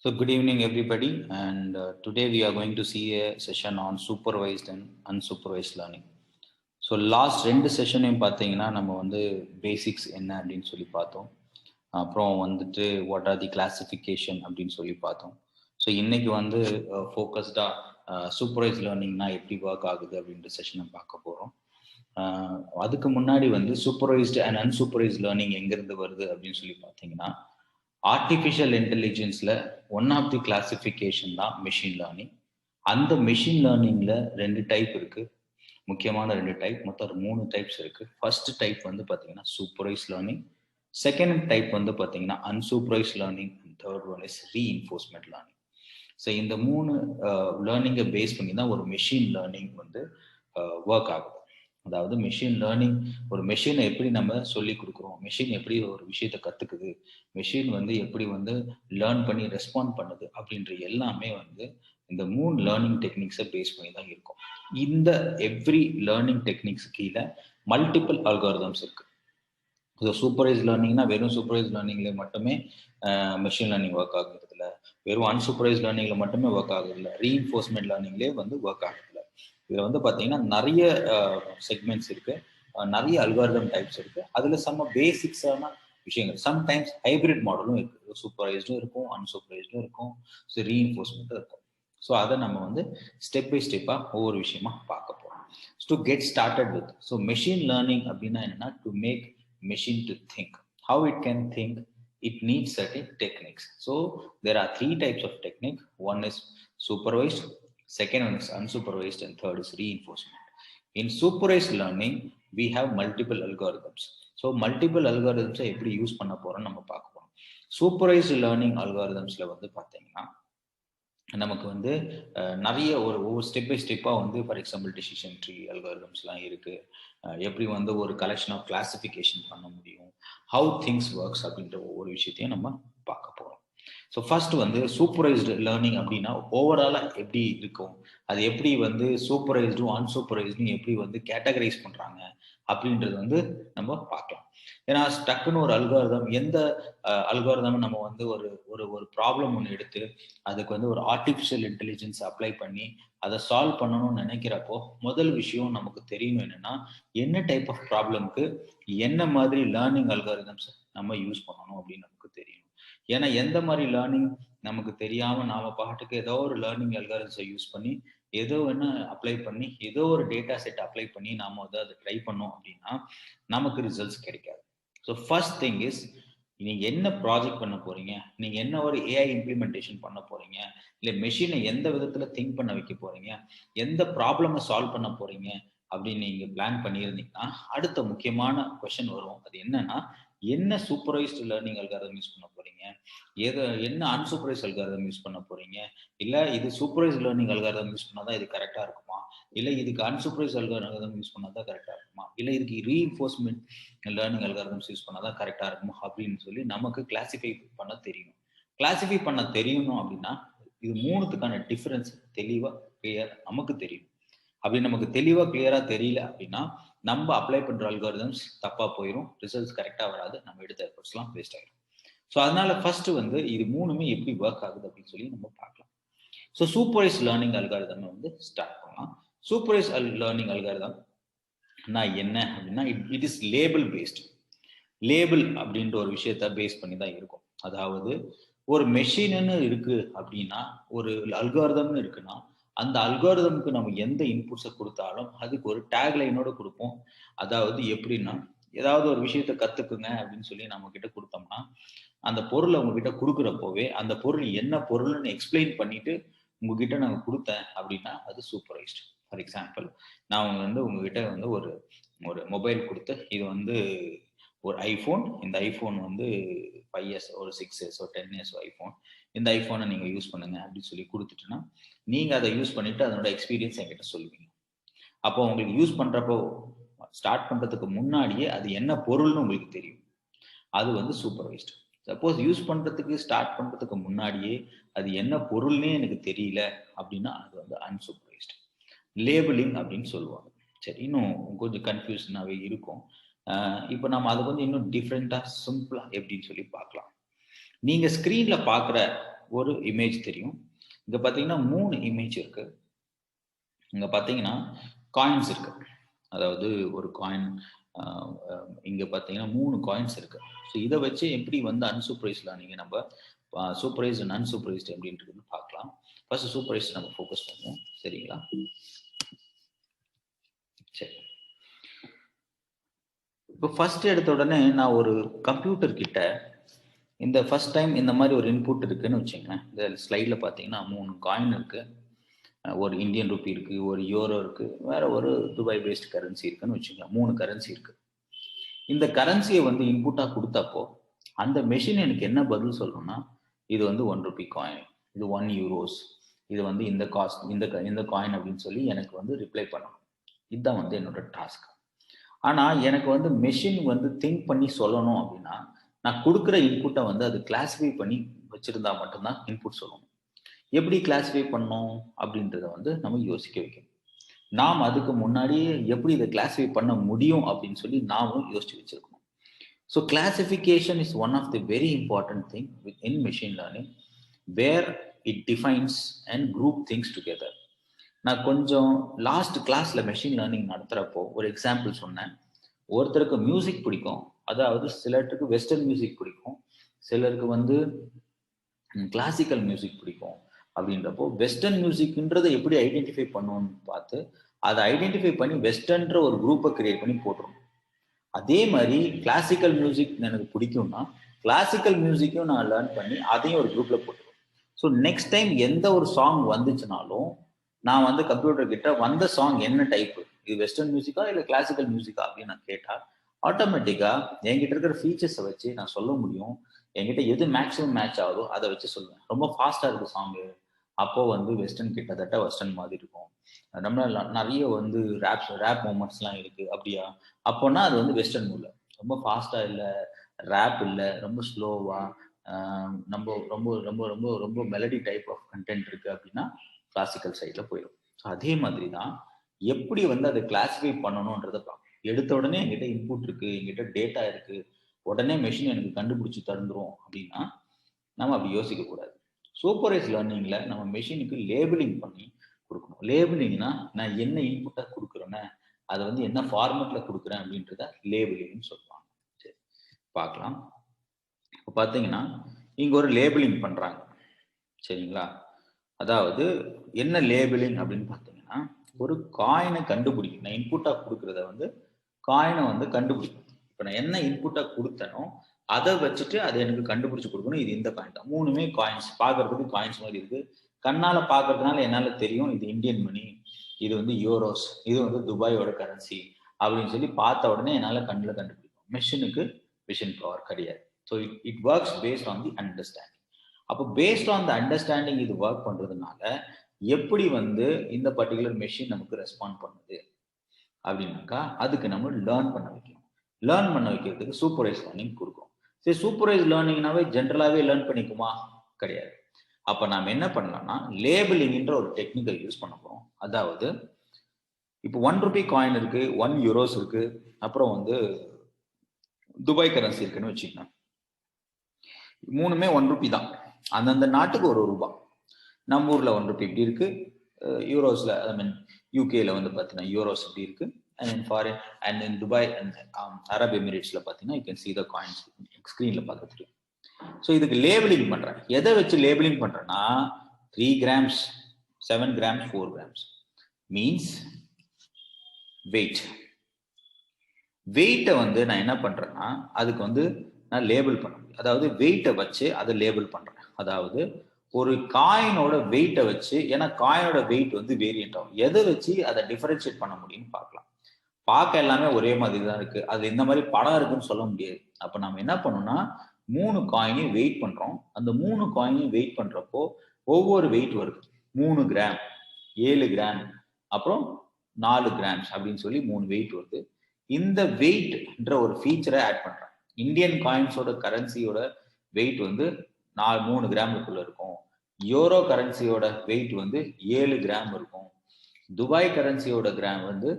So good evening everybody, and today we are going to see a session on supervised and unsupervised learning. So last 2 செஷனையும் பார்த்தீங்கன்னா நம்ம வந்து basics என்ன அப்படின்னு சொல்லி பார்த்தோம். அப்புறம் வந்துட்டு வாட் ஆர் தி கிளாசிஃபிகேஷன் அப்படின்னு சொல்லி பார்த்தோம். ஸோ இன்னைக்கு வந்து ஃபோக்கஸ்டாக சூப்பர்வைஸ் லேர்னிங்னா எப்படி ஒர்க் ஆகுது அப்படின்ற செஷனை பார்க்க போகிறோம். அதுக்கு முன்னாடி வந்து சூப்பர்வைஸ்டு அண்ட் அன்சூப்பர்வைஸ்ட் லேர்னிங் எங்கேருந்து வருது அப்படின்னு சொல்லி பார்த்தீங்கன்னா, ஆர்டிஃபிஷியல் இன்டெலிஜென்ஸில் ஒன் ஆஃப் தி கிளாசிஃபிகேஷன் தான் மெஷின் லேர்னிங். அந்த மெஷின் லேர்னிங்கில் 2 டைப் இருக்குது, முக்கியமான 2 டைப், மொத்தம் 3 டைப்ஸ் இருக்குது. ஃபர்ஸ்ட் டைப் வந்து பார்த்தீங்கன்னா சூப்பர்வைஸ் லேர்னிங், செகண்ட் டைப் வந்து பார்த்தீங்கன்னா unsupervised learning, and third one is reinforcement learning. So இந்த 3 லேர்னிங்கை பேஸ் பண்ணி தான் ஒரு மெஷின் லேர்னிங் வந்து ஒர்க் ஆகுது. அதாவது மெஷின் லேர்னிங், ஒரு மெஷினை எப்படி நம்ம சொல்லி கொடுக்குறோம், மெஷின் எப்படி ஒரு விஷயத்தை கற்றுக்குது, மெஷின் வந்து எப்படி வந்து லேர்ன் பண்ணி ரெஸ்பாண்ட் பண்ணுது அப்படின்ற எல்லாமே வந்து இந்த 3 லேர்னிங் டெக்னிக்ஸை பேஸ் பண்ணி தான் இருக்கும். இந்த எவ்ரி லேர்னிங் டெக்னிக்ஸ் கீழே மல்டிபிள் அல்காரிதம்ஸ் இருக்கு. ஸோ சூப்பர்வைஸ் லேர்னிங்னா வெறும் சூப்பர்வைஸ் லேர்னிங்ல மட்டுமே மெஷின் லேர்னிங் ஒர்க் ஆகுறது இல்லை, வெறும் அன்சூப்பர்வைஸ் லேர்னிங்ல மட்டுமே ஒர்க் ஆகுது இல்லை, ரீஇன்ஃபோர்ஸ்மெண்ட் லேர்னிங்லேயே வந்து ஒர்க் ஆகுது இல்லை. இதில் வந்து பார்த்தீங்கன்னா நிறைய செக்மெண்ட்ஸ் இருக்கு, நிறைய அல்காரிதம் டைப்ஸ் இருக்கு. அதில் செம்ம பேசிக்ஸான விஷயங்கள், சம்டைம்ஸ் ஹைபிரிட் மாடலும் இருக்கு, சூப்பர்வைஸ்டும் இருக்கும், அன்சூப்பர்வைஸ்டும் இருக்கும், ஸோ ரீஇன்ஃபோர்ஸ்மெண்ட்டும் இருக்கும். ஸோ அதை நம்ம வந்து ஸ்டெப் பை ஸ்டெப்பாக ஒவ்வொரு விஷயமா பார்க்க போகிறோம். To get started with, so machine learning அப்படின்னா என்னன்னா, to make machine to think. How it can think? It needs certain techniques. So there are 3 types of technique. One is supervised, second one is unsupervised, and third is reinforcement. In supervised learning we have multiple algorithms. So multiple algorithms எப்படி use பண்ண போறோம் நம்ம பார்க்க போறோம். Supervised learning அல்காரிதம்ஸ்ல வந்து பார்த்தீங்கன்னா நமக்கு வந்து நிறைய ஒவ்வொரு ஸ்டெப் பை ஸ்டெப்பாக வந்து, ஃபார் எக்ஸாம்பிள் டெசிஷன் ட்ரீ அல்காரிதம்ஸ்லாம் இருக்குது. எப்படி வந்து ஒரு கலெக்ஷன் ஆஃப் கிளாசிஃபிகேஷன் பண்ண முடியும், ஹவு திங்ஸ் ஒர்க்ஸ் அப்படின்ற ஒவ்வொரு விஷயத்தையும் நம்ம பார்க்க போகிறோம். ஸோ ஃபர்ஸ்ட் வந்து சூப்பர்வைஸ்டு லேர்னிங் அப்படின்னா ஓவராலாக எப்படி இருக்கும், அது எப்படி வந்து சூப்பர்வைஸ்டும் அன்சூப்பர்வைஸ்டும் எப்படி வந்து கேட்டகரைஸ் பண்ணுறாங்க அப்படின்றது வந்து நம்ம பார்க்கலாம். ஏன்னா டக்குன்னு ஒரு அல்காரிதம், எந்த அல்காரிதம் நம்ம வந்து ஒரு ஒரு ஒரு ப்ராப்ளம் ஒன்று எடுத்து அதுக்கு வந்து ஒரு ஆர்டிஃபிஷியல் இன்டெலிஜென்ஸ் அப்ளை பண்ணி அதை சால்வ் பண்ணணும்னு நினைக்கிறப்போ முதல் விஷயம் நமக்கு தெரியணும் என்னன்னா, என்ன டைப் ஆஃப் ப்ராப்ளம்க்கு என்ன மாதிரி லேர்னிங் அல்காரிதம்ஸ் நம்ம யூஸ் பண்ணணும் அப்படின்னு நமக்கு தெரியணும். ஏன்னா எந்த மாதிரி லேர்னிங் நமக்கு தெரியாம நாம பாட்டுக்கு ஏதோ ஒரு லேர்னிங் அல்காரிதம்ஸை யூஸ் பண்ணி ஏதோ என்ன அப்ளை பண்ணி ஏதோ ஒரு டேட்டா செட் அப்ளை பண்ணி நாம வந்து அதை ட்ரை பண்ணோம் அப்படின்னா நமக்கு ரிசல்ட்ஸ் கிடைக்காது. ஸோ ஃபர்ஸ்ட் திங் இஸ், நீங்க என்ன ப்ராஜெக்ட் பண்ண போறீங்க, நீங்க என்ன ஒரு ஏஐ இம்ப்ளிமெண்டேஷன் பண்ண போறீங்க, இல்லை மெஷினை எந்த விதத்துல திங்க் பண்ண வைக்க போறீங்க, எந்த ப்ராப்ளமை சால்வ் பண்ண போறீங்க அப்படின்னு நீங்க பிளான் பண்ணியிருந்தீங்கன்னா அடுத்த முக்கியமான கொஸ்டின் வரும். அது என்னன்னா, என்ன சூப்பர்வைஸ்டு லேர்னிங் அல்காரிதம் யூஸ் பண்ண போறீங்க, என்ன அன்சூப்பர்வைஸ் அல்காரிதம் யூஸ் பண்ண போறீங்க, இல்ல இது சூப்பர்வைஸ் லேர்னிங் அல்காரிதம் யூஸ் பண்ணாதான் இது கரெக்டா இருக்குமா, இல்ல இதுக்கு அன்சூப்பர்வைஸ் அல்காரிதம் யூஸ் பண்ணாதான் கரெக்டா இருக்குமா, இல்ல இதுக்கு ரீஇன்ஃபோர்ஸ்மெண்ட் லேர்னிங் அல்காரிதம்ஸ் யூஸ் பண்ணாதான் கரெக்டா இருக்குமா அப்படின்னு சொல்லி நமக்கு கிளாசிஃபை பண்ண தெரியணும். கிளாசிஃபை பண்ண தெரியணும் அப்படின்னா இது 3த்துக்கான டிஃபரன்ஸ் தெளிவா கிளியர் நமக்கு தெரியும். அப்படி நமக்கு தெளிவா கிளியரா தெரியல அப்படின்னா நம்ம அப்ளை பண்ற அல்காரிதம்ஸ் தப்பா போயிடும், ரிசல்ட்ஸ் கரெக்டா வராது, நம்ம எடுத்த எஃபர்ட்ஸ்லாம் வேஸ்ட் ஆயிடும். ஸோ அதனால ஃபர்ஸ்ட் வந்து இது 3மே எப்படி ஒர்க் ஆகுது அப்படின்னு சொல்லி நம்ம பார்க்கலாம். ஸோ சூப்பர்வைஸ் லேர்னிங் அல்காரிதம் வந்து ஸ்டார்ட் பண்ணலாம். சூப்பர்வைஸ் லேர்னிங் அல்காரிதம் என்ன அப்படின்னா, it is label based. Label அப்படின்ற ஒரு விஷயத்த பேஸ் பண்ணி தான் இருக்கும். அதாவது ஒரு மெஷின்னு இருக்கு அப்படின்னா, ஒரு அல்காரிதம்னு இருக்குன்னா, அந்த அல்காரிதமுக்கு நம்ம எந்த இன்புட்ஸை கொடுத்தாலும் அதுக்கு ஒரு டேக்லைனோட கொடுப்போம். அதாவது எப்படின்னா, ஏதாவது ஒரு விஷயத்த கத்துக்குங்க அப்படின்னு சொல்லி நம்ம கிட்ட கொடுத்தோம்னா, அந்த பொருளை உங்ககிட்ட கொடுக்குறப்போவே அந்த பொருள் என்ன பொருள்னு எக்ஸ்பிளைன் பண்ணிட்டு உங்ககிட்ட நான் கொடுத்தேன் அப்படின்னா அது சூப்பர்வைஸ்ட். ஃபார் எக்ஸாம்பிள், நான் வந்து உங்ககிட்ட வந்து ஒரு ஒரு மொபைல் கொடுத்து, இது வந்து ஒரு ஐஃபோன், இந்த ஐஃபோன் வந்து 5 இயர்ஸ் ஒரு 6 இயர்ஸ் ஒரு 10 இயர்ஸ் ஐஃபோன், இந்த ஐஃபோனை நீங்கள் யூஸ் பண்ணுங்க அப்படின்னு சொல்லி கொடுத்துட்டுன்னா நீங்கள் அதை யூஸ் பண்ணிட்டு அதனோட எக்ஸ்பீரியன்ஸ் என்கிட்ட சொல்லுவீங்க. அப்போ உங்களுக்கு யூஸ் பண்ணுறப்போ ஸ்டார்ட் பண்ணுறதுக்கு முன்னாடியே அது என்ன பொருள்னு உங்களுக்கு தெரியும், அது வந்து சூப்பர்வைஸ்ட். சப்போஸ் யூஸ் பண்ணுறதுக்கு ஸ்டார்ட் பண்ணுறதுக்கு முன்னாடியே அது என்ன பொருள்னே எனக்கு தெரியல அப்படின்னா அது வந்து அன்சூப்பர்வைஸ்ட். லேபிளிங் அப்படின்னு சொல்லுவாங்க. சரி, இன்னும் கொஞ்சம் கன்ஃபியூஷனாகவே இருக்கும். இப்போ நம்ம அதை கொஞ்சம் இன்னும் டிஃப்ரெண்ட்டாக சிம்பிளாக எப்படின்னு சொல்லி பார்க்கலாம். நீங்கள் ஸ்க்ரீனில் பார்க்குற ஒரு இமேஜ் தெரியும். இங்க பார்த்தீங்கன்னா 3 இமேஜ் இருக்கு. இங்க பார்த்தீங்கன்னா காயின்ஸ் இருக்கு. அதாவது ஒரு காயின் இங்க பார்த்தீங்கன்னா 3 காயின்ஸ் இருக்கு. ஸோ இதை வச்சு எப்படி வந்து அன்சூப்பர்வைஸ் லேர்னிங் நம்ம சூப்பர்வைஸ்ட் அண்ட் அன்சூப்பர்வைஸ்ட் அப்படின்றது பார்க்கலாம். ஃபர்ஸ்ட் சூப்பர்வைஸ்ட் நம்ம ஃபோக்கஸ் பண்ணுவோம். சரிங்களா? சரி. இப்போ ஃபர்ஸ்ட் எடுத்த உடனே நான் ஒரு கம்ப்யூட்டர் கிட்ட இந்த ஃபர்ஸ்ட் டைம் இந்த மாதிரி ஒரு இன்புட் இருக்குன்னு வச்சுங்களேன். இந்த ஸ்லைடில் பார்த்தீங்கன்னா 3 காயின் இருக்கு, ஒரு இந்தியன் ருப்பி இருக்கு, ஒரு யூரோ இருக்கு, வேற ஒரு துபாய் பேஸ்ட் கரன்சி இருக்குன்னு வச்சுக்கலாம். 3 கரன்சி இருக்கு. இந்த கரன்சியை வந்து இன்புட்டாக கொடுத்தப்போ அந்த மெஷின் எனக்கு என்ன பதில் சொல்லணும்னா, இது வந்து 1 ருபி காயின், இது 1 யூரோஸ், இது வந்து இந்த காஸ்ட், இந்த காயின் அப்படின்னு சொல்லி எனக்கு வந்து ரிப்ளை பண்ணணும். இதுதான் வந்து என்னோட டாஸ்க். ஆனால் எனக்கு வந்து மெஷின் வந்து திங்க் பண்ணி சொல்லணும் அப்படின்னா, நான் கொடுக்குற இன்புட்டை வந்து அது கிளாஸிஃபை பண்ணி வச்சிருந்தா மட்டும்தான் இன்புட் சொல்லணும். எப்படி கிளாஸிஃபை பண்ணணும் அப்படின்றத வந்து நம்ம யோசிக்க வைக்கணும். நாம் அதுக்கு முன்னாடியே எப்படி இதை கிளாஸிஃபை பண்ண முடியும் அப்படின்னு சொல்லி நாமும் யோசிச்சு வச்சிருக்கணும். So classification is one of the very important thing in machine learning, where it defines and group things together. நான் கொஞ்சம் லாஸ்ட் கிளாஸ்ல மெஷின் லேர்னிங் நடத்துறப்போ ஒரு எக்ஸாம்பிள் சொன்னேன். ஒருத்தருக்கு மியூசிக் பிடிக்கும், அதாவது சிலருக்கு வெஸ்டர்ன் மியூசிக் பிடிக்கும், சிலருக்கு வந்து கிளாசிக்கல் மியூசிக் பிடிக்கும். அப்படின்றப்போ வெஸ்டர்ன் மியூசிக்ன்றதை எப்படி ஐடென்டிஃபை பண்ணணும்னு பார்த்து அதை ஐடென்டிஃபை பண்ணி வெஸ்டர்ன்ற ஒரு குரூப்பை கிரியேட் பண்ணி போட்டுரும். அதே மாதிரி கிளாசிக்கல் மியூசிக் எனக்கு பிடிக்கும்னா கிளாசிக்கல் மியூசிக்கும் நான் லேர்ன் பண்ணி அதையும் ஒரு குரூப்ல போட்டுருவேன். ஸோ நெக்ஸ்ட் டைம் எந்த ஒரு சாங் வந்துச்சுனாலும் நான் வந்து கம்ப்யூட்டர் கிட்ட வந்த சாங் என்ன டைப்பு, இது வெஸ்டர்ன் மியூசிக்கா இல்லை கிளாசிக்கல் மியூசிக்கா அப்படின்னு நான் கேட்டால் ஆட்டோமேட்டிக்கா என்கிட்ட இருக்கிற ஃபீச்சர்ஸை வச்சு நான் சொல்ல முடியும். என்கிட்ட எது மேக்ஸிமம் மேட்ச் ஆகுதோ அதை வச்சு சொல்லுவேன். ரொம்ப ஃபாஸ்டா இருக்கு சாங்கு, அப்போ வந்து வெஸ்டர்ன் கிட்டத்தட்ட வெஸ்டர்ன் மாதிரி இருக்கும். நம்ம நிறைய வந்து ரேப் மூமெண்ட்ஸ்லாம் இருக்கு அப்படியா, அப்போனா அது வந்து வெஸ்டர்ன் மூல. ரொம்ப ஃபாஸ்டா இல்லை, ரேப் இல்லை, ரொம்ப ஸ்லோவா, நம்ம ரொம்ப ரொம்ப ரொம்ப ரொம்ப மெலடி டைப் ஆஃப் கண்டென்ட் இருக்கு அப்படின்னா கிளாசிக்கல் சைட்ல போயிடும். ஸோ அதே மாதிரி தான் எப்படி வந்து அதை கிளாஸிஃபை பண்ணணுன்றதை பார்க்கணும். எடுத்த உடனே என்கிட்ட இன்புட் இருக்கு, என்கிட்ட டேட்டா இருக்கு, உடனே மெஷின் எனக்கு கண்டுபிடிச்சி தந்துரும் அப்படின்னா நம்ம அப்படி யோசிக்க கூடாது. சூப்பர்வைஸ் லேர்னிங்ல நம்ம மெஷினுக்கு லேபிளிங் பண்ணி கொடுக்கணும். லேபிளிங்னா நான் என்ன இன்புட்டா கொடுக்குறேன்னு, அதை வந்து என்ன ஃபார்மேட்ல கொடுக்குறேன் அப்படின்றத லேபிளிங்னு சொல்லுவாங்க. சரி, பார்க்கலாம். இப்போ பார்த்தீங்கன்னா இங்க ஒரு லேபிளிங் பண்றாங்க. சரிங்களா? அதாவது என்ன லேபிளிங் அப்படின்னு பார்த்தீங்கன்னா, ஒரு காயினை கண்டுபிடிக்கும். நான் இன்புட்டா கொடுக்கறத வந்து காயினை வந்து கண்டுபிடிக்கும். இப்போ நான் என்ன இன்புட்டா கொடுத்தனோ அதை வச்சுட்டு அதை எனக்கு கண்டுபிடிச்சு கொடுக்கணும். இது இந்த காயின் தான். 3மே காயின்ஸ், பார்க்கறதுக்கு காயின்ஸ் மாதிரி இருக்கு. கண்ணால பார்க்கறதுனால என்னால தெரியும் இது இந்தியன் மணி, இது வந்து யூரோஸ், இது வந்து துபாயோட கரன்சி அப்படின்னு சொல்லி பார்த்த உடனே என்னால கண்ணில் கண்டுபிடிக்கும். மெஷினுக்கு விஷன் பவர் கிடையாது. So it works paste on the understanding. அப்போ பேஸ்ட் ஆன் த அண்டர்ஸ்டாண்டிங் இது ஒர்க் பண்றதுனால எப்படி வந்து இந்த பர்டிகுலர் மெஷின் நமக்கு ரெஸ்பாண்ட் பண்ணுது அப்படின்னாக்கா அதுக்கு நம்ம லேர்ன் பண்ண வைக்கணும். லேர்ன் பண்ண வைக்கிறதுக்கு சூப்பர்வைஸ் லேர்னிங் கொடுக்கும். சரி, சூப்பர்வைஸ் லேர்னிங்னாவே ஜென்ரலாகவே லேர்ன் பண்ணிக்குமா? கிடையாது. அப்போ நாம் என்ன பண்ணலாம்னா லேபிளிங்ன்ற ஒரு டெக்னிக்கை யூஸ் பண்ண போகிறோம். அதாவது இப்போ 1 ருபி காயின் இருக்கு, 1 யூரோஸ் இருக்கு, அப்புறம் வந்து துபாய் கரன்சி இருக்குன்னு வச்சுக்கோங்க. 3மே 1 ருபி தான். அந்தந்த நாட்டுக்கு ஒரு ரூபா. நம்ம ஊர்ல 1 ருபி இப்படி இருக்கு, யூரோஸ்ல ஐ மீன் யூகேல வந்து பார்த்தீங்கன்னா யூரோஸ் இப்படி இருக்கு, and foreign and in Dubai and Arab எமிரேட்ஸ்ல பார்த்தீங்கன்னா you can see the coins ஸ்க்ரீன்ல பார்க்க தெரியும். ஸோ இதுக்கு லேபிளிங் பண்றேன். எதை வச்சு லேபிளிங் பண்றேன்னா 3 grams, 7 grams, 4 grams means wait. வெயிட்டை வந்து நான் என்ன பண்றேன்னா அதுக்கு வந்து நான் லேபிள் பண்ண முடியும். அதாவது வெயிட்டை வச்சு அதை லேபிள் பண்றேன். அதாவது ஒரு காயினோட வெயிட்டை வச்சு, ஏன்னா காயினோட வெயிட் வந்து வேரியன்ட் ஆகும், எதை வச்சு அதை டிஃபரன்ஷியேட் பண்ண முடியும்னு பார்க்கலாம். பார்க்க எல்லாமே ஒரே மாதிரி தான் இருக்கு, அது இந்த மாதிரி படம் இருக்குன்னு சொல்ல முடியாது. அப்ப நம்ம என்ன பண்ணோம்னா 3 காயினையும் வெயிட் பண்றோம். அந்த 3 காயினையும் வெயிட் பண்றப்போ ஒவ்வொரு வெயிட் வருது. 3 கிராம், 7 கிராம், அப்புறம் 4 கிராம்ஸ் அப்படின்னு சொல்லி 3 வெயிட் வருது. இந்த வெயிட்ன்ற ஒரு ஃபீச்சரை ஆட் பண்றேன். இந்தியன் காயின்ஸோட கரன்சியோட வெயிட் வந்து 3 கிராமுக்குள்ள இருக்கும். யூரோ கரன்சியோட வெயிட் வந்து 7 கிராம் இருக்கும். துபாய் கரன்சியோட கிராம் வந்து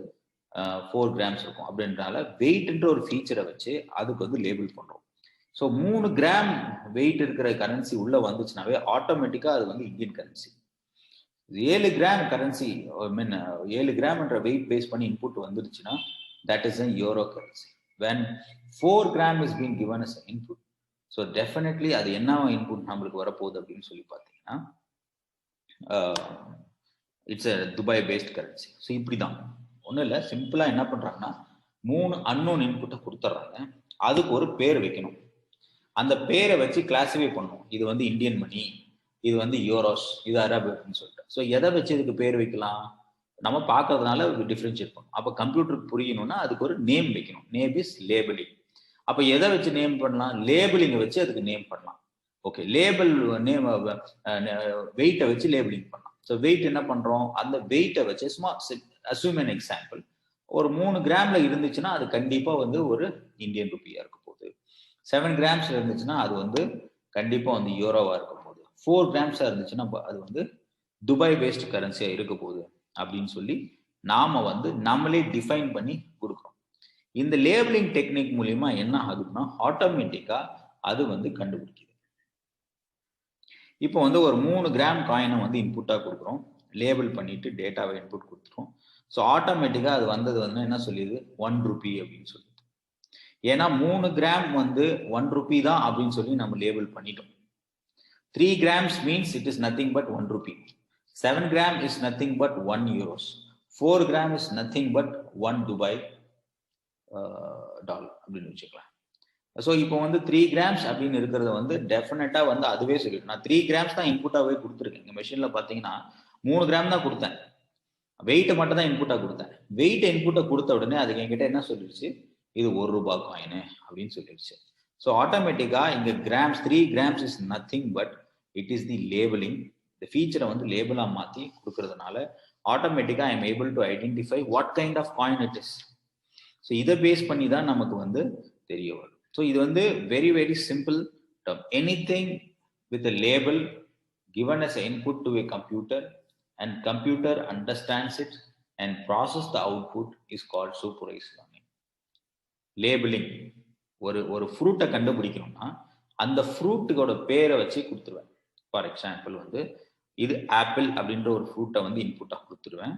4 கிராம்ஸ் இருக்கும். அப்படின்றனால வெயிட்ன்ற ஒரு ஃபீச்சரை வச்சு அதுக்கு வந்து லேபிள் பண்றோம். ஸோ 3 கிராம் வெயிட் இருக்கிற கரன்சி உள்ள வந்துச்சுனாவே ஆட்டோமேட்டிக்கா அது வந்து இந்தியன் கரன்சி. 7 கிராம் கரன்சி மீன் 7 கிராம் என்ற வெயிட் பேஸ் பண்ணி இன்புட் வந்துருச்சுன்னா that is a euro currency. when 4 gram is being given as an input, so definitely அது என்ன இன்புட் நம்மளுக்கு வரப்போகுது அப்படின்னு சொல்லி பார்த்தீங்கன்னா it's a Dubai based currency. So இப்படி தான் ஒன்றும் இல்லை, சிம்பிளாக என்ன பண்ணுறாங்கன்னா 3 அன்னோன் இன்புட்டை கொடுத்துட்றாங்க, அதுக்கு ஒரு பேர் வைக்கணும், அந்த பேரை வச்சு கிளாஸிஃபை பண்ணணும். இது வந்து இந்தியன் மணி, இது வந்து யூரோஸ், இது அரபு அப்படின்னு சொல்லிட்டு. ஸோ எதை வச்சு இதுக்கு பேர் வைக்கலாம், நம்ம பார்க்கறதுனால டிஃப்ரென்ஷியேட் பண்ணணும். அப்போ கம்ப்யூட்டருக்கு புரியணும்னா அதுக்கு ஒரு நேம் வைக்கணும். Name is labelling. அப்போ எதை வச்சு நேம் பண்ணலாம், லேபிளிங்கை வச்சு அதுக்கு நேம் பண்ணலாம். ஓகே, லேபிள் நேம் வெயிட்டை வச்சு லேபிளிங் பண்ணலாம். ஸோ வெயிட் என்ன பண்றோம், அந்த வெயிட்டை வச்சு சும்மா அஸ்யூம் an எக்ஸாம்பிள், ஒரு 3 கிராம்ல இருந்துச்சுன்னா அது கண்டிப்பா வந்து ஒரு இந்தியன் ருப்பியா இருக்க போகுது. 7 கிராம்ஸ்ல இருந்துச்சுன்னா அது வந்து கண்டிப்பா வந்து யூரோவா இருக்க போகுது. 4 கிராம்ஸா இருந்துச்சுன்னா அது வந்து துபாய் பேஸ்ட் கரன்சியா இருக்க போகுது அப்படின்னு சொல்லி நாம வந்து நம்மளே டிஃபைன் பண்ணி கொடுக்குறோம். இந்த லேபிளிங் டெக்னிக் மூலியமா என்ன ஆகுதுன்னா ஆட்டோமேட்டிக்கா அது வந்து கண்டுபிடிக்குது. இப்போ வந்து ஒரு 3 கிராம் காயினை வந்து இன்புட்டா கொடுக்குறோம், லேபிள் பண்ணிட்டு டேட்டாவை இன்புட் கொடுத்துரும். ஸோ ஆட்டோமேட்டிக்கா அது வந்தது வந்து என்ன சொல்லிடுது, 1 ரூபி அப்படின்னு சொல்லுது. ஏன்னா 3 கிராம் வந்து 1 ரூபி தான் அப்படின்னு சொல்லி நம்ம லேபிள் பண்ணிட்டோம். 3 grams means it is nothing but 1 rupee. 7 gram is nothing but 1 euros. 4 gram is nothing but 1 Dubai dollar அப்படின்னு வச்சுக்கலாம். ஸோ இப்போ வந்து 3 grams அப்படின்னு இருக்கிறத வந்து டெஃபினட்டா வந்து அதுவே சொல்லிடும். நான் 3 grams தான் இன்புட்டாவே கொடுத்துருக்கேன். இந்த மெஷின்ல பார்த்தீங்கன்னா 3 கிராம் தான் கொடுத்தேன், வெயிட்டை மட்டும் தான் இன்புட்டா கொடுத்தேன். வெயிட்டை இன்புட்டை கொடுத்த உடனே அதுக்கு என்கிட்ட என்ன சொல்லிடுச்சு, இது 1 ரூபாய் காயின் அப்படின்னு சொல்லிடுச்சு. ஸோ ஆட்டோமேட்டிக்கா இங்க grams 3 grams is nothing but it is the labelling. இந்த ஃபீச்சரை வந்து லேபிளா மாத்தி கொடுக்கறதுனால ஆட்டோமேட்டிக்கா I am able to identify what kind of coin it is. So இதை பேஸ் பண்ணி தான் நமக்கு வந்து தெரிய வரும். ஸோ இது வந்து very very simple term. Anything with a label given as an input to a computer and computer understands it and process the output is called supervised learning. Labelling, ஒரு ஃப்ரூட்டை கண்டுபிடிக்கணும்னா அந்த ஃப்ரூட்டுக்கோட பேரை வச்சு கொடுத்துருவேன். ஃபார் எக்ஸாம்பிள் வந்து இது ஆப்பிள் அப்படின்ற ஒரு ஃப்ரூட்டை வந்து இன்புட்டா கொடுத்துருவேன்.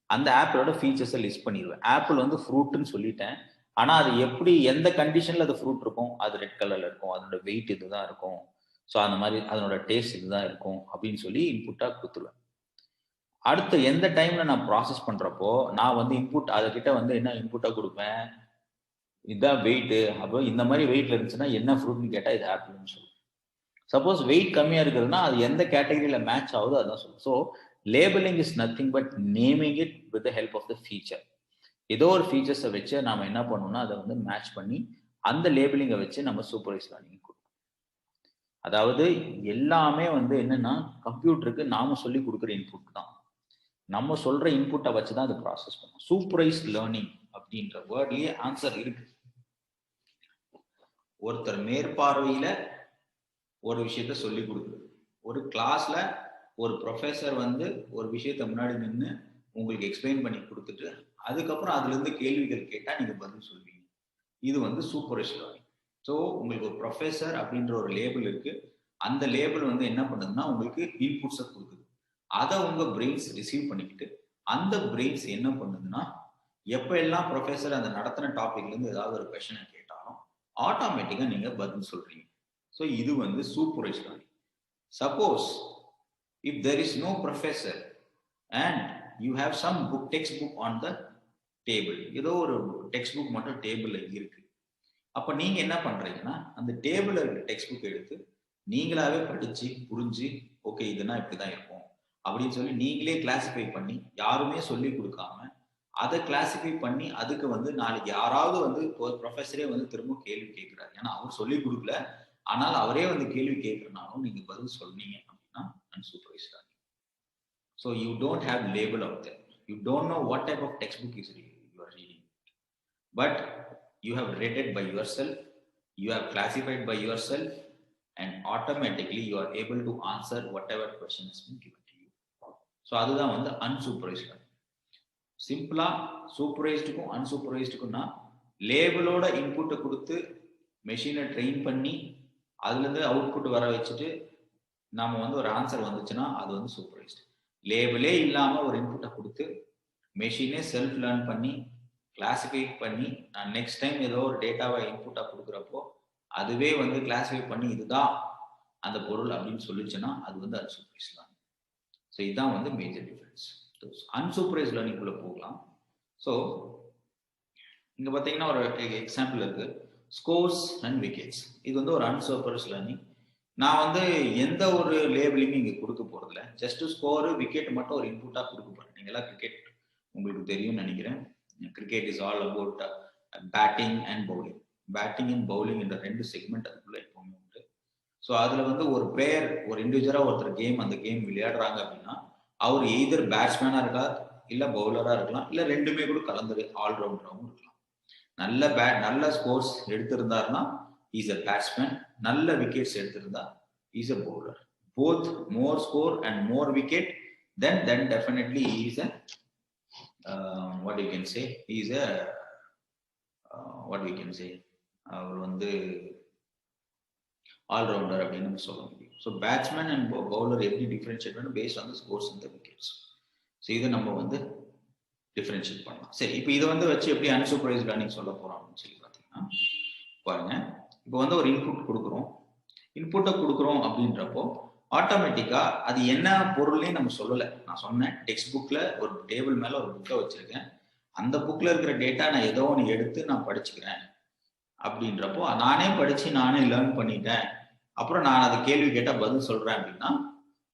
அந்த ஆப்பிளோட ஃபீச்சர்ஸை லிஸ்ட் பண்ணிடுவேன். ஆப்பிள் வந்து ஃப்ரூட்டுன்னு சொல்லிட்டேன், ஆனா அது எப்படி எந்த கண்டிஷன்ல அது ஃப்ரூட் இருக்கும், அது ரெட் கலர்ல இருக்கும், அதனோட வெயிட் இதுதான் இருக்கும், ஸோ அந்த மாதிரி அதனோட டேஸ்ட் இதுதான் இருக்கும் அப்படின்னு சொல்லி இன்புட்டா கொடுத்துருவேன். அடுத்து எந்த டைம்ல நான் ப்ராசஸ் பண்றப்போ நான் வந்து இன்புட் அதுகிட்ட வந்து என்ன இன்புட்டா கொடுப்பேன், இதுதான் வெயிட், அப்போ இந்த மாதிரி வெயிட்ல இருந்துச்சுன்னா என்ன ஃப்ரூட்னு கேட்டா இது ஆப்பிள்னு சொல்லுவேன். சப்போஸ் வெயிட் கம்மியா இருக்குதுன்னா அது எந்த கேட்டகரியில மேட்ச் ஆகுதோ அதான் சொல்லுவோம். So labelling is nothing but naming it with the help of the feature. ஏதோ ஒரு ஃபீச்சர்ஸை வச்சு நாம என்ன பண்ணணும்னா அதை வந்து மேட்ச் பண்ணி அந்த லேபிளிங்கை வச்சு நம்ம சூப்பர்வைஸ் லேர்னிங் கொடுப்போம். அதாவது எல்லாமே வந்து என்னன்னா கம்ப்யூட்டருக்கு நாம சொல்லி கொடுக்குற இன்புட் தான், நம்ம சொல்ற இன்புட்டை வச்சு தான் அதை ப்ராசஸ் பண்ணும். சூப்பர்வைஸ் லேர்னிங் அப்படின்ற வேர்ட்லயே ஆன்சர் இருக்கு. ஒருத்தர் மேற்பார்வையில ஒரு விஷயத்த சொல்லி கொடுக்குறது, ஒரு கிளாஸ்ல ஒரு ப்ரொஃபஸர் வந்து ஒரு விஷயத்த முன்னாடி நின்று உங்களுக்கு எக்ஸ்பிளைன் பண்ணி கொடுத்துட்டு அதுக்கப்புறம் அதுல இருந்து கேள்விகள் கேட்டா நீங்க பதில் சொல்வீங்க. இது வந்து சூப்பர்வைஸ்ட் லேர்னிங். ஸோ உங்களுக்கு ஒரு ப்ரொஃபஸர் அப்படின்ற ஒரு லேபிள் இருக்கு, அந்த லேபிள் வந்து என்ன பண்ணுதுன்னா உங்களுக்கு இன்புட்ஸை கொடுக்குது, அதை உங்க பிரெயின்ஸ் ரிசீவ் பண்ணிக்கிட்டு அந்த பிரெயின்ஸ் என்ன பண்ணுதுன்னா எப்ப எல்லாம் ப்ரொஃபஸர் அந்த நடத்தின டாபிக்ல இருந்து ஏதாவது ஒரு கொஸ்டினை கேட்டாலும் ஆட்டோமேட்டிக்கா நீங்க பதில் சொல்றீங்க. ஸோ இது வந்து supervised learning. Suppose if there is no professor and you have some book textbook on the table, ஏதோ ஒரு டெக்ஸ்ட் புக் மட்டும் டேபிள்ல இருக்கு, அப்ப நீங்க என்ன பண்றீங்கன்னா அந்த டேபிள்ல இருக்க டெக்ஸ்ட் புக் எடுத்து நீங்களாவே படிச்சு புரிஞ்சு ஓகே இதுனா இப்படிதான் இருக்கும் அப்படின்னு சொல்லி நீங்களே கிளாசிஃபை பண்ணி யாருமே சொல்லி கொடுக்காம அதை கிளாசிஃபை பண்ணி அதுக்கு வந்து நாளைக்கு யாராவது வந்து ப்ரொஃபஸரே வந்து திரும்ப கேள்வி கேட்கிறாரு, ஏன்னா அவர் சொல்லி கொடுக்கல ஆனால் அவரே வந்து கேள்வி கேட்கறனாலும் நீங்க பதில் சொன்னீங்க அப்படின்னா unsupervised learning. So you don't have label out there, you don't know what type of textbook you are reading, but you have read it by yourself, you have classified by yourself, and automatically you are able to answer whatever question has been given to you. So அதுதான் வந்து unsupervised learning. சிம்பிளா சூப்பர்வைஸ்டுக்கும் அன்சூப்பர்வைஸ்டுக்கும்னா லேபிளோட இன்புட்டை கொடுத்து மெஷினை train பண்ணி அதுலேருந்து output வர வச்சுட்டு நம்ம வந்து ஒரு ஆன்சர் வந்துச்சுன்னா அது வந்து சூப்பர்வைஸ்டு. லேபிளே இல்லாமல் ஒரு இன்புட்டை கொடுத்து மெஷினே செல்ஃப் லேர்ன் பண்ணி கிளாஸிஃபை பண்ணி நான் நெக்ஸ்ட் டைம் ஏதோ ஒரு டேட்டாவை இன்புட்டாக கொடுக்குறப்போ அதுவே வந்து கிளாஸிஃபை பண்ணி இதுதான் அந்த பொருள் அப்படின்னு சொல்லிச்சுன்னா அது வந்து அன்சூப்பர்வைஸ்ட் லேர்னிங். ஸோ இதுதான் வந்து மேஜர் டிஃபரன்ஸ். அன்சூப்பர்வைஸ்ட் லேர்னிங்குள்ளே போகலாம். ஸோ இங்கே பார்த்தீங்கன்னா ஒரு எக்ஸாம்பிள் இருக்கு, ஸ்கோர்ஸ் அண்ட் விக்கெட்ஸ். இது வந்து ஒரு அன்சூப்பர்வைஸ்ட் லேர்னிங். நான் வந்து எந்த ஒரு லேபிளையுமே இங்கே கொடுக்க போகிறதில்ல, ஜஸ்ட் ஸ்கோரு விக்கெட் மட்டும் ஒரு இன்புட்டாக கொடுக்க போகிறேன். நீங்களாம் கிரிக்கெட் உங்களுக்கு தெரியும்னு நினைக்கிறேன். Cricket is all about batting and bowling. Batting and bowling என்ற 2 செக்மெண்ட் அதுக்குள்ள எப்பவுமே உண்டு. ஸோ அதில் வந்து ஒரு பிளேயர், ஒரு இண்டிவிஜுவலாக ஒருத்தர் அந்த கேம் விளையாடுறாங்க அப்படின்னா அவர் எய்தர் பேட்ஸ்மேனாக இருக்கலாம், இல்லை பவுலராக இருக்கலாம், இல்லை ரெண்டுமே கூட கலந்து ஆல்ரவுண்டராகவும் இருக்கலாம். நல்ல ஸ்கோர்ஸ் எடுத்திருந்தாருன்னா இஸ் அ பேட்ஸ்மேன், நல்ல விக்கெட்ஸ் எடுத்திருந்தா is a bowler. Both more score and more wicket, then definitely he is a what you can say, he is a what we can say, அவர் வந்து ஆல்ரவுண்டர் அப்படின்னு நம்ம சொல்ல முடியும். So batsman and bowler எப்படி differentiate பண்ணணும் based on the scores and the wickets. So இதை நம்ம வந்து டிஃபரன்ஷியேட் பண்ணலாம். சரி, இப்போ இதை வந்து வச்சு எப்படி அன்சூப்பர்வைஸ்ட் லேர்னிங் சொல்ல போறோம் அப்படின்னு சொல்லி பார்த்தீங்கன்னா பாருங்க, இப்போ வந்து ஒரு இன்புட்டை கொடுக்குறோம் அப்படின்றப்போ ஆட்டோமேட்டிக்கா அது என்ன பொருள்னே நம்ம சொல்லலை. நான் சொன்னேன் டெக்ஸ்ட் புக்ல ஒரு டேபிள் மேல ஒரு புக்கை வச்சிருக்கேன், அந்த புக்ல இருக்கிற டேட்டா நான் ஏதோ ஒன்று எடுத்து நான் படிச்சுக்கிறேன் அப்படின்றப்போ நானே படிச்சு நானே லேர்ன் பண்ணிட்டேன், அப்புறம் நான் அதை கேள்வி கேட்டால் பதில் சொல்றேன் அப்படின்னா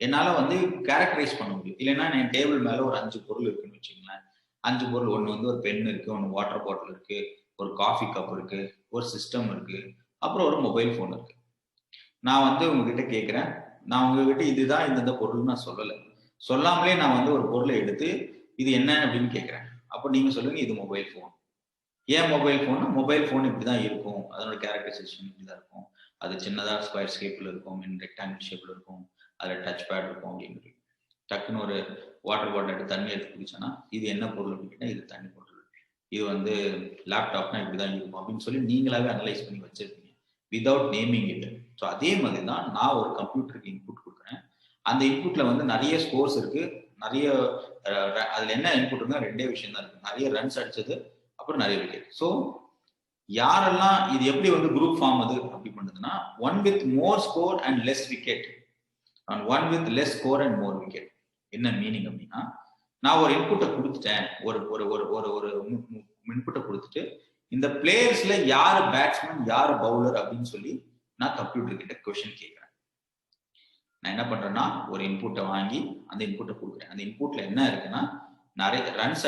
என்னால வந்து கேரக்டரைஸ் பண்ண முடியும். இல்லைன்னா என் டேபிள் மேல ஒரு 5 பொருள் இருக்குன்னு வச்சுங்களேன். 5 பொருள், ஒன்று வந்து ஒரு பென் இருக்கு, ஒன்று வாட்டர் பாட்டில் இருக்கு, ஒரு காஃபி கப் இருக்கு, ஒரு சிஸ்டம் இருக்கு, அப்புறம் ஒரு மொபைல் ஃபோன் இருக்கு. நான் வந்து உங்ககிட்ட கேட்குறேன், நான் உங்ககிட்ட இதுதான் இந்த பொருள் நான் சொல்லலை, சொல்லாமலே நான் வந்து ஒரு பொருளை எடுத்து இது என்ன அப்படின்னு கேட்குறேன். அப்போ நீங்க சொல்லுங்க இது மொபைல் ஃபோன். ஏன் மொபைல் ஃபோன்னா மொபைல் ஃபோன் இப்படிதான் இருக்கும், அதனோட கேரக்டரைசேஷன் இப்படிதான் இருக்கும், அது சின்னதாக ஸ்கொயர் ஷேப்ல இருக்கும், ரெக்டாங்கிள் ஷேப்ல இருக்கும், அதில் டச் பேட் இருக்கும் அப்படின்னு. டக்குன்னு ஒரு வாட்டர் பாட்டில் எடுத்து தண்ணி எடுத்து குடிச்சோன்னா இது என்ன பொருள் அப்படின்னு, இது தண்ணி பொருள். இது வந்து லேப்டாப்னா இப்படிதான் இருக்கும் அப்படின்னு சொல்லி நீங்களாவே அனலைஸ் பண்ணி வச்சிருக்கீங்க வித்வுட் நேமிங் இட். ஸோ அதே மாதிரி தான் நான் ஒரு கம்ப்யூட்டருக்கு இன்புட் கொடுக்குறேன். அந்த இன்புட்ல வந்து நிறைய ஸ்கோர்ஸ் இருக்கு, நிறைய அதுல என்ன இன்புட் இருந்தா 2 விஷயம் தான் இருக்கு, நிறைய ரன்ஸ் அடிச்சது, அப்புறம் நிறைய விக்கெட். ஸோ யாரெல்லாம் இது எப்படி வந்து குரூப் ஃபார்ம் அது அப்படி பண்ணுதுன்னா, 1 with more score and less wicket and 1 with less score and more wicket. என்ன மீனிங் அப்படின்னா, நான் ஒரு இன்புட்டை கொடுத்துட்டேன், ஒரு ஒரு ஒரு ஒரு ஒரு இன்புட்டை கொடுத்துட்டு இந்த பிளேயர்ஸ்ல யாரு பேட்ஸ்மேன் யாரு பவுலர் அப்படின்னு சொல்லி நான் கம்ப்யூட்டர் கிட்ட கொஸ்டின் கேட்கிறேன். நான் என்ன பண்றேன்னா ஒரு இன்புட்டை வாங்கி அந்த இன்புட்டை கொடுக்குறேன். அந்த இன்புட்ல என்ன இருக்குன்னா நிறைய ரன்ஸ்,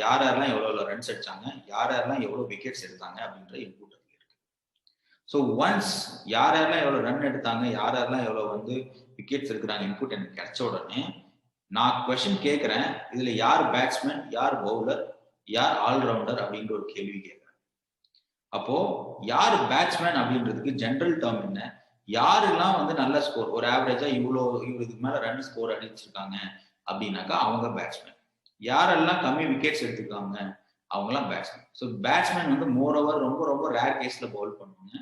யாரெல்லாம் எவ்வளவு ரன்ஸ் அடிச்சாங்க, யாரெல்லாம் எவ்வளவு விக்கெட்ஸ் எடுத்தாங்க அப்படின்ற இன்புட் இருக்கு. ஸோ ஒன்ஸ் யாரெல்லாம் எவ்வளவு ரன் எடுத்தாங்க, யாரெல்லாம் எவ்வளவு வந்து விக்கெட்ஸ் எடுக்கிறாங்க இன்புட் எனக்கு கிடைச்ச உடனே நான் கொஸ்டின் கேட்கிறேன், இதுல யார் பேட்ஸ்மேன் யார் பவுலர் யார் ஆல்ரவுண்டர் அப்படின்ற ஒரு கேள்வி கேட்கிறேன். அப்போ யார் பேட்ஸ்மேன் அப்படின்றதுக்கு ஜென்ரல் டேர்ம் என்ன, யாரெல்லாம் வந்து நல்ல ஸ்கோர், ஒரு ஆவரேஜா இதுக்கு மேல ரன் ஸ்கோர் அடிச்சிருக்காங்க அப்படின்னாக்கா அவங்க பேட்ஸ்மேன். யாரெல்லாம் கம்மி விக்கெட்ஸ் எடுத்துக்காங்க அவங்கலாம் பேட்ஸ்மேன். ஸோ பேட்ஸ்மேன் வந்து மோர் ஓவர் ரொம்ப ரொம்ப ரேர் கேஸ்ல பவுல் பண்ணுவாங்க,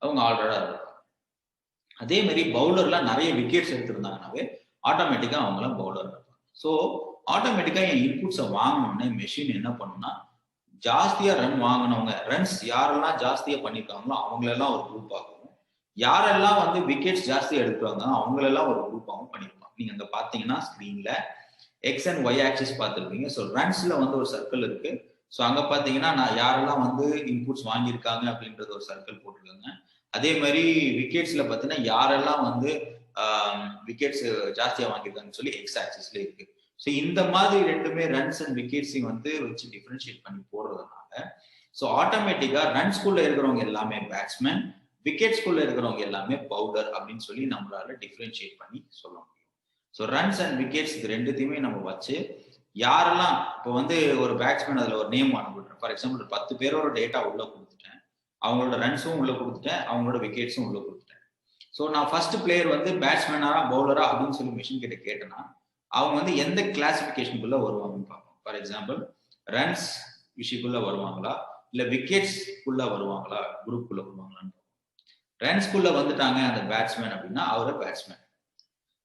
அவங்க ஆல்ரவுண்டரா இருப்பாங்க. அதே மாதிரி பவுலர்லாம் நிறைய விக்கெட்ஸ் எடுத்திருந்தாங்கன்னாவே ஆட்டோமேட்டிக்கா அவங்களாம் பவுலர் இருப்பாங்க. ஸோ ஆட்டோமேட்டிக்கா என் இன்புட்ஸை வாங்கணும்னே மெஷின் என்ன பண்ணுன்னா, ஜாஸ்தியா ரன் வாங்கினவங்க, ரன்ஸ் யாரெல்லாம் ஜாஸ்தியா பண்ணிருக்காங்களோ அவங்களெல்லாம் ஒரு குரூப் ஆகும், யாரெல்லாம் வந்து விக்கெட்ஸ் ஜாஸ்தியா எடுக்கிறாங்க அவங்களெல்லாம் ஒரு குரூப் ஆகும் பண்ணிருப்பாங்க. நீங்க அங்க பாத்தீங்கன்னா ஸ்கிரீன்ல எக்ஸ் அண்ட் ஒய் ஆக்சிஸ் பார்த்துருப்பீங்க. ஸோ ரன்ஸ்ல வந்து ஒரு சர்க்கிள் இருக்கு. ஸோ அங்க பாத்தீங்கன்னா நான் யாரெல்லாம் வந்து இன்புட்ஸ் வாங்கியிருக்காங்க அப்படின்றது ஒரு சர்க்கிள் போட்டிருக்காங்க. அதே மாதிரி விக்கெட்ஸ்ல பாத்தீங்கன்னா யாரெல்லாம் வந்து விக்கெட்ஸ் ஜாஸ்தியா வாங்கியிருக்காங்கன்னு சொல்லி எக்ஸ் ஆக்சிஸ்ல இருக்கு. ஸோ இந்த மாதிரி ரெண்டுமே ரன்ஸ் அண்ட் விக்கெட்ஸையும் வந்து வச்சு டிஃபரன்ஷியேட் பண்ணி போடுறதுனால ஸோ ஆட்டோமேட்டிக்கா ரன்ஸ்குள்ள இருக்கிறவங்க எல்லாமே பேட்ஸ்மேன், விக்கெட்ஸ்குள்ள இருக்கிறவங்க எல்லாமே பவுலர் அப்படின்னு சொல்லி நம்மளால டிஃபரன்ஷியேட் பண்ணி சொல்ல முடியும். ஸோ ரன்ஸ் அண்ட் விக்கெட்ஸ் இது ரெண்டுத்தையுமே நம்ம வச்சு யாரெல்லாம் இப்போ வந்து ஒரு பேட்ஸ்மேன் அதுல ஒரு நேம் அனுப்பிடுறேன். ஃபார் எக்ஸாம்பிள் 10 பேரோட டேட்டா உள்ள கொடுத்துட்டேன், அவங்களோட ரன்ஸும் உள்ள கொடுத்துட்டேன், அவங்களோட விக்கெட்ஸும் உள்ள கொடுத்துட்டேன். ஸோ நான் ஃபர்ஸ்ட் பிளேயர் வந்து பேட்ஸ்மேனா பவுலரா அப்படின்னு சொல்லி மிஷின் கிட்ட கேட்டேன்னா அவங்க வந்து எந்த கிளாசிபிகேஷனுக்குள்ள வருவாங்கன்னு பார்ப்போம். ஃபார் எக்ஸாம்பிள் ரன்ஸ் விஷயக்குள்ள வருவாங்களா, இல்ல விக்கெட்ஸ்க்குள்ள வருவாங்களா, குரூப்புக்குள்ள வருவாங்களான்னு. ரன்ஸ்குள்ள வந்துட்டாங்க அந்த பேட்ஸ்மேன் அப்படின்னா அவரு பேட்ஸ்மேன்.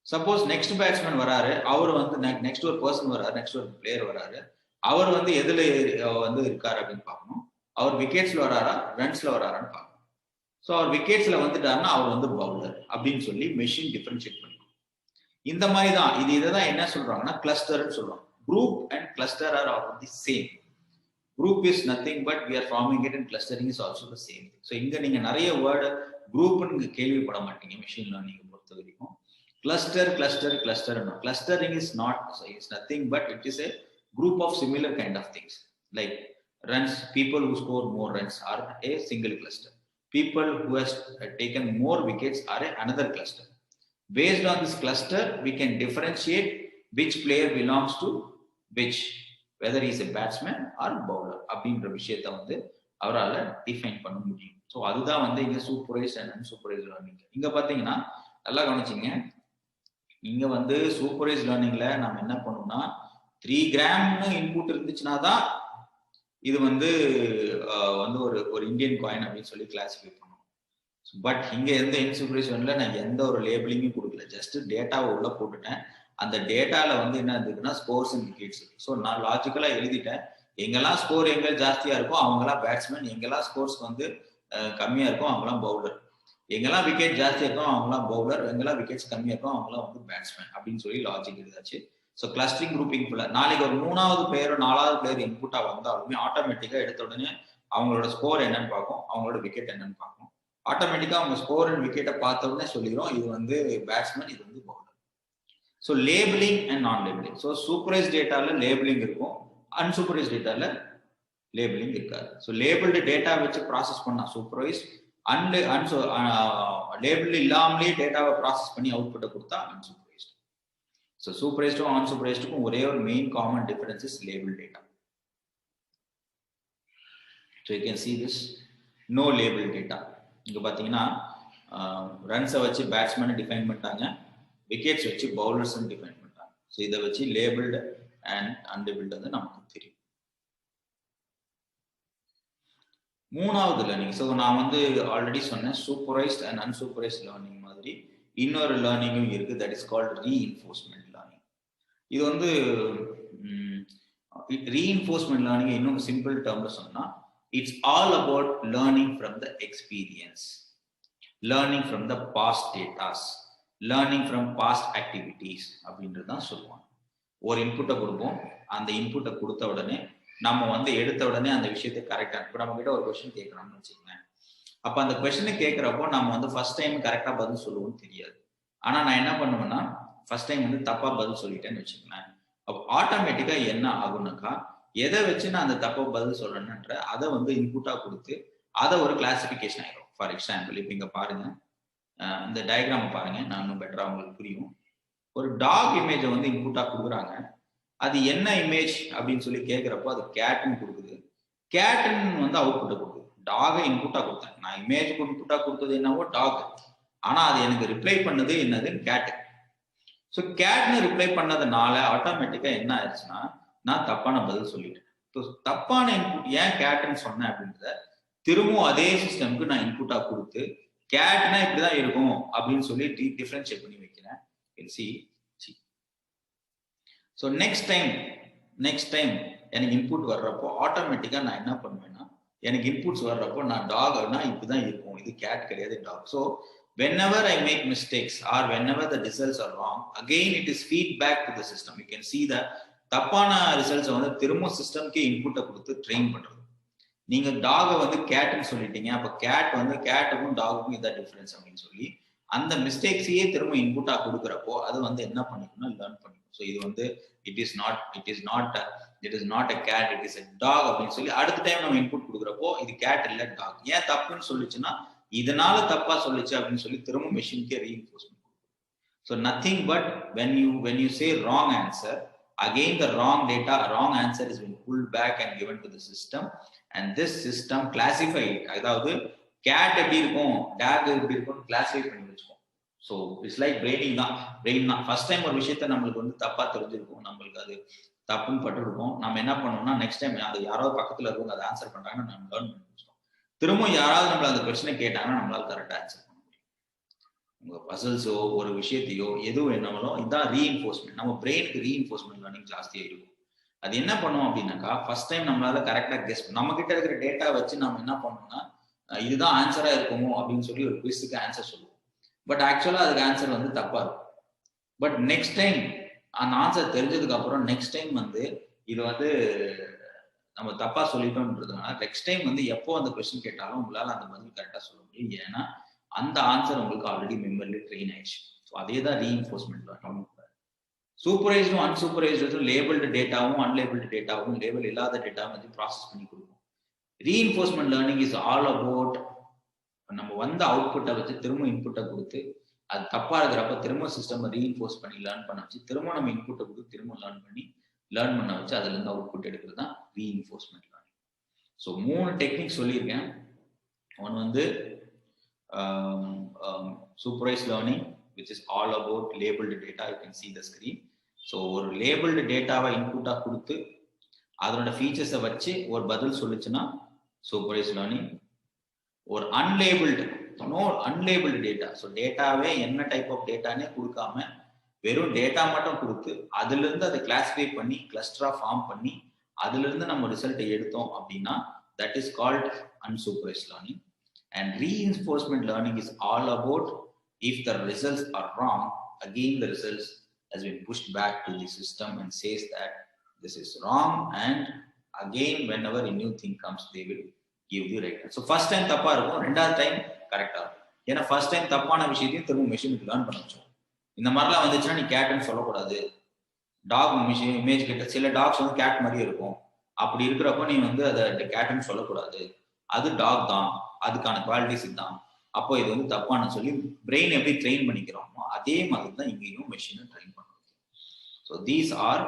சப்போஸ் நெக்ஸ்ட் பேட்ஸ்மேன் வராரு, அவர் வந்து நெக்ஸ்ட் ஒரு பர்சன் வராரு, நெக்ஸ்ட் ஒரு பிளேயர் வராரு, அவர் வந்து எதுல வந்து இருக்காரு அப்படின்னு பார்க்கணும். அவர் விக்கெட்ஸ்ல வராரா, ரன்ஸ்ல வராரான்னு பார்க்கணும். ஸோ அவர் விக்கெட்ஸ்ல வந்துட்டாருன்னா அவர் வந்து பவுலர் அப்படின்னு சொல்லி மெஷின் டிஃபரன்ஷியேட் பண்ணிக்கும். இந்த மாதிரி தான் இதை தான் என்ன சொல்றாங்கன்னா கிளஸ்டர்னு சொல்றாங்க. Group and cluster are of the same. Group is nothing but we are forming it and clustering is also the same. So இங்க நீங்க நிறைய வேர்டு குரூப்னு கேள்விப்பட மாட்டீங்க மிஷின் லேர்னிங் பொறுத்த வரைக்கும். Cluster clustering is nothing but it is a group of similar kind of things. Like runs, people who score more runs are a single cluster. People who has taken more wickets are another cluster. Based on this cluster we can differentiate which player belongs to which, whether he is a batsman or bowler அப்படின்ற விஷயத்தை வந்து அவரால define பண்ண முடியும். So அதுதான் வந்து இங்க supervised and unsupervised learning. இங்க பாத்தீங்கன்னா நல்லா கவனிச்சிங்க, இங்க வந்து சூப்பர்வைஸ் லேர்னிங்ல நம்ம என்ன பண்ணோம்னா 3 கிராம்னு இன்புட் இருந்துச்சுன்னா தான் இது வந்து வந்து ஒரு இந்தியன் காயின் அப்படின்னு சொல்லி கிளாசிஃபை பண்ணணும். பட் இங்க எந்த இன்சூப்பர்வைஸ் லேர்னிங்ல நான் எந்த ஒரு லேபிளிங்கும் கொடுக்கல, ஜஸ்ட் டேட்டாவை உள்ள போட்டுட்டேன். அந்த டேட்டால வந்து என்ன இருக்குன்னா ஸ்கோர்ஸ் அண்ட் விக்கெட்ஸ். ஸோ நான் லாஜிக்கலா எழுதிட்டேன், எங்கெல்லாம் ஸ்கோர் எங்க ஜாஸ்தியா இருக்கும் அவங்கெல்லாம் பேட்ஸ்மேன், எங்கெல்லாம் ஸ்கோர்ஸ் வந்து கம்மியா இருக்கும் அவங்கெல்லாம் பவுலர், எங்கெல்லாம் விக்கெட் ஜாஸ்தியா இருக்கும் அவங்களாம் பவுலர், எங்கெல்லாம் விக்கெட்ஸ் கம்மியா இருக்கும் அவங்களாம் வந்து பேட்ஸ்மேன் அப்படின்னு சொல்லி லாஜிக் எழுதாச்சு. ஸோ கிளஸ்டரிங் குரூப்பிங் நாளைக்கு ஒரு 3வது பிளேயர் 4வது பிளேயர் இன்புட்டா வந்தாலுமே ஆட்டோமேட்டிக்கா எடுத்த உடனே அவங்களோட ஸ்கோர் என்னன்னு பார்க்கும், அவங்களோட விக்கெட் என்னன்னு பார்க்கும். ஆட்டோமேட்டிக்கா அவங்க ஸ்கோர் அண்ட் விக்கெட்டை பார்த்த உடனே சொல்லிடும் இது வந்து பேட்ஸ்மேன், இது வந்து பவுலர். ஸோ லேபிளிங் அண்ட் நான் லேபிளிங். ஸோ சூப்பர்வைஸ் டேட்டால லேபிளிங் இருக்கும், அன்சூப்பர்வைஸ் டேட்டால லேபிளிங் இருக்காது. ஸோ லேபிள்டு டேட்டா வச்சு ப்ராசஸ் பண்ணா சூப்பர்வைஸ், லேபிள் இல்லாமலே டேட்டாவை ப்ராசஸ் பண்ணி அவுட்புட்டை கொடுத்தா அன்சூப்பர்வைஸ்டு. ஸோ சூப்பர்வைஸ்டும் அன்சூப்பர்வைஸ்டுக்கும் ஒரே ஒரு main common difference is label data. So you can see this no label data. இங்க பாத்தீங்கன்னா ரன்ஸை வச்சு பேட்ஸ்மேனை டிஃபைன் பண்ணிட்டாங்க, விக்கெட்ஸ் வச்சு பவுலர்ஸ் டிஃபைன் பண்ணிட்டாங்க. ஸோ இதை வச்சு லேபிள்டு அண்ட் அன்லேபிள்டு வந்து நமக்கு தெரியும். 3வது லேர்னிங். ஸோ நான் வந்து ஆல்ரெடி சொன்னேன் சூப்பர்வைஸ்ட் அண்ட் அன்சூப்பர்வைஸ்ட் லேர்னிங் மாதிரி இன்னொரு லேர்னிங்கும் இருக்கு, that is called reinforcement learning. இது வந்து ரீஇன்ஃபோர்ஸ்மெண்ட் லேர்னிங் இன்னும் சிம்பிள் டேர்ம்ல சொன்னா it's all about learning from the experience, learning from the past datas, learning from past activities அப்படின்றது தான் சொல்லுவாங்க. ஒரு இன்புட்டை கொடுப்போம், அந்த இன்புட்டை கொடுத்த உடனே நம்ம வந்து எடுத்த உடனே அந்த விஷயத்தை கரெக்டா, இப்போ நம்ம கிட்ட ஒரு கொஸ்டின் கேட்கறான்னு வச்சுக்கோங்க, அப்ப அந்த கொஸ்டினை கேட்கிறப்போ நம்ம வந்து ஃபர்ஸ்ட் டைம் கரெக்டா பதில் சொல்லுவோம்னு தெரியாது. ஆனா நான் என்ன பண்ணுவேன்னா ஃபர்ஸ்ட் டைம் வந்து தப்பா பதில் சொல்லிட்டேன்னு வச்சுக்கோங்களேன், அப்போ ஆட்டோமேட்டிக்கா என்ன ஆகும்னாக்கா எதை வச்சு நான் அந்த தப்பா பதில் சொல்றேன்ன்ற அதை வந்து இன்புட்டா கொடுத்து அதை ஒரு கிளாசிபிகேஷன் ஆயிடும். ஃபார் எக்ஸாம்பிள் இப்போ இங்க பாருங்க, இந்த டயக்ராம் பாருங்க, நான் இன்னும் பெட்டரா உங்களுக்கு புரியும். ஒரு டாக் இமேஜை வந்து இன்புட்டா கொடுக்குறாங்க, அது என்ன இமேஜ் அப்படின்னு சொல்லி கேட்கிறப்போ அது கேட்னு கொடுக்குது, கேட்னு வந்து அவுட்புட்டை கொடுக்குது. டாகை இன்புட்டா கொடுத்தேன், நான் இமேஜ் இன்புட்டா கொடுத்தது என்னவோ டாக், ஆனா அது எனக்கு ரிப்ளை பண்ணது என்னது கேட். ஸோ கேட்னு ரிப்ளை பண்ணதுனால ஆட்டோமேட்டிக்கா என்ன ஆயிடுச்சுன்னா நான் தப்பான பதில் சொல்லிட்டேன். ஸோ தப்பான இன்புட் ஏன் கேட்னு சொன்னேன் அப்படின்றத திரும்பவும் அதே சிஸ்டம்க்கு நான் இன்புட்டா கொடுத்து கேட்னா இப்படிதான் இருக்கும் அப்படின்னு சொல்லி டிஃபரன்ஷியேட் பண்ணி வைக்கிறேன். ஸோ நெக்ஸ்ட் டைம் எனக்கு இன்புட் வர்றப்போ ஆட்டோமேட்டிக்கா நான் என்ன பண்ணுவேன்னா எனக்கு இன்புட்ஸ் வர்றப்போ நான் டாக்னா இப்படிதான் இருக்கும், இது கேட் கிடையாது dog. So whenever I make mistakes or whenever the results are wrong, again it is feedback to the system. You can see that தப்பான ரிசல்ட்ஸ் வந்து திரும்ப சிஸ்டம்க்கே இன்புட்டை கொடுத்து ட்ரெயின் பண்றது. நீங்க டாகை வந்து கேட்னு சொல்லிட்டீங்க, அப்ப கேட் வந்து கேட்டுக்கும் டாகுக்கும் இதான் டிஃபரன்ஸ் அப்படின்னு சொல்லி அந்த மிஸ்டேக்ஸையே திரும்ப இன்புட்டா கொடுக்குறப்போ அது வந்து என்ன பண்ணிக்கணும்னா லேர்ன் பண்ணிக்கும். ஸோ இது வந்து it is not a cat, it is a dog அப்படின்னு சொல்லி அடுத்த டைம் நம்ம இன்புட் கொடுக்குறப்போ இது கேட் இல்ல டாக். ஏன் தப்புன்னு சொல்லிச்சுன்னா இதனால தப்பா சொல்லிச்சு அப்படின்னு சொல்லி திரும்ப மெஷின்கே reinforcement. So nothing but when you say wrong answer, again the wrong data, wrong answer is been pulled back and given to the system, and this system classify it. அதாவது கேட் எப்படி இருக்கும் டாக் எப்படி இருக்கும் classify பண்ணி வச்சுக்கோம். So it's like brain தான். First time ஒரு விஷயத்த நம்மளுக்கு வந்து தப்பா தெரிஞ்சிருக்கும், நம்மளுக்கு அது தப்புன்னு பட்டுருக்கும். நம்ம என்ன பண்ணோம்னா நெக்ஸ்ட் டைம் அது யாராவது பக்கத்துல இருக்கவங்க அதை ஆன்சர் பண்றாங்கன்னா நம்ம லேர்ன் பண்ணி வச்சுக்கோம். திரும்ப யாராவது நம்மள அந்த கொஸ்டினை கேட்டாங்கன்னா நம்மளால கரெக்டா ஆன்சர் பண்ணுவோம். உங்க பசல்ஸோ ஒரு விஷயத்தையோ எதுவும் வேணாலும் இதான் ரீஇன்ஃபோர்ஸ்மெண்ட். நம்ம பிரெயினுக்கு ரீஇன்ஃபோர்ஸ்மெண்ட் லேர்னிங் ஜாஸ்தியா இருக்கும். அது என்ன பண்ணும் அப்படின்னாக்கா, ஃபர்ஸ்ட் டைம் நம்மளால கரெக்டா கெஸ் நம்ம கிட்ட இருக்கிற டேட்டா வச்சு நம்ம என்ன பண்ணோம்னா இதுதான் ஆன்சரா இருக்குமோ அப்படின்னு சொல்லி ஒரு குவிஸுக்கு ஆன்சர் சொல்லுவோம். பட் ஆக்சுவலா அதுக்கு ஆன்சர் வந்து தப்பா இருக்கும். பட் நெக்ஸ்ட் டைம் அந்த ஆன்சர் தெரிஞ்சதுக்கு அப்புறம் நெக்ஸ்ட் டைம் வந்து இது வந்து நம்ம தப்பா சொல்லிட்டோம்ன்றதுனால நெக்ஸ்ட் டைம் வந்து எப்போ அந்த கொஸ்டின் கேட்டாலும் உங்களால அந்த பதில் கரெக்டா சொல்ல முடியும். ஏன்னா அந்த ஆன்சர் உங்களுக்கு ஆல்ரெடி மெமரியில ட்ரெயின் ஆயிடுச்சு. ஸோ அதே தான் ரீஇன்ஃபோர்ஸ்மெண்ட் லேர்னிங். சூப்பர்வைஸ்டும் அன்சூப்பர்வைஸ்டும் லேபிள்டு டேட்டாவும் அன்லேபிள்டு டேட்டாவும் லேபிள் இல்லாத டேட்டாவும் வந்து ப்ராசஸ் பண்ணி கொடுக்கும். Reinforcement learning is all about நம்ம வந்த அவுட்புட்டை வச்சு திரும்ப இன்புட்டை கொடுத்து அது தப்பா இருக்கிறப்ப திரும்ப சிஸ்டம் ரீஇன்ஃபோர்ஸ் பண்ணி லேர்ன் பண்ண வச்சு திரும்ப நம்ம இன்புட்டை கொடுத்து திரும்ப லேர்ன் பண்ண வச்சு அதுல இருந்து அவுட்புட் எடுக்கிறது தான் ரீஇன்ஃபோர்ஸ்மெண்ட் லேர்னிங். ஸோ 3 டெக்னிக் சொல்லியிருக்கேன். ஒன்று வந்து supervised learning which is all about labeled data. You can see the screen. So ஒரு labeled டேட்டாவை இன்புட்டா கொடுத்து அதனோட ஃபீச்சர்ஸை வச்சு ஒரு பதில் சொல்லுச்சுன்னா சூப்பர்வைஸ்ட் லேர்னிங். ஒரு அன்லேபிள்டு டேட்டா, ஸோ டேட்டாவே என்ன டைப் ஆஃப் டேட்டானே கொடுக்காம வெறும் டேட்டா மட்டும் கொடுத்து அதுல இருந்து அதை கிளாஸிஃபை பண்ணி கிளஸ்டரா ஃபார்ம் பண்ணி அதுல இருந்து நம்ம ரிசல்ட்டை எடுத்தோம் அப்படின்னா that is called unsupervised learning. And reinforcement learning is all about if the results are wrong, again the results has been pushed back to the system and says that this is wrong, and again whenever a new thing comes they will give the right. So first time தப்பா இருக்கும், ரெண்டாவது time கரெக்டா இருக்கும். ஏன்னா first time தப்பான விஷயத்தையும் திரும்ப மெஷினுக்கு learn பண்ண வச்சோம். இந்த மாதிரிலாம் வந்துச்சுன்னா நீ கேட்னு சொல்லக்கூடாது. டாக் மிஷின் இமேஜ் கிட்ட சில டாக்ஸ் வந்து கேட் மாதிரி இருக்கும். அப்படி இருக்கிறப்ப நீ வந்து அதை கேட்னு சொல்லக்கூடாது, அது டாக் தான், அதுக்கான குவாலிட்டிஸ் இதுதான், அப்போ இது வந்து தப்பான சொல்லி பிரெயின் எப்படி ட்ரெயின் பண்ணிக்கிறோமோ அதே மாதிரி தான் இங்கேயும் மெஷினை ட்ரெயின் பண்ணுவோம். So these are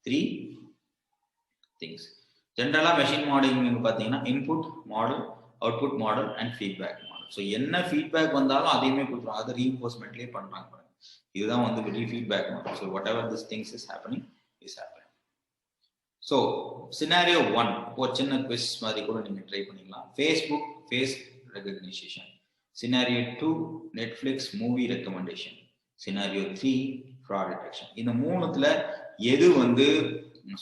3 things. ஜென்ரலா மெஷின் மாடலிங் பார்த்தீங்கன்னா input model, output model and feedback model. So என்ன ஃபீட்பேக் வந்தாலும் அதையுமே கொடுத்துருவாங்க, அது ரீஇன்ஃபோர்ஸ்மெண்ட்லேயே பண்றாங்க. இதுதான் வந்து feedback model. So whatever this things is happening is happening. So scenario 1 ஒரு சின்ன குவிஸ் மாதிரி கூட நீங்க ட்ரை பண்ணிக்கலாம். Facebook face recognition. Scenario 2 Netflix movie recommendation. Scenario 3 fraud detection. இந்த மூணுத்துல எது வந்து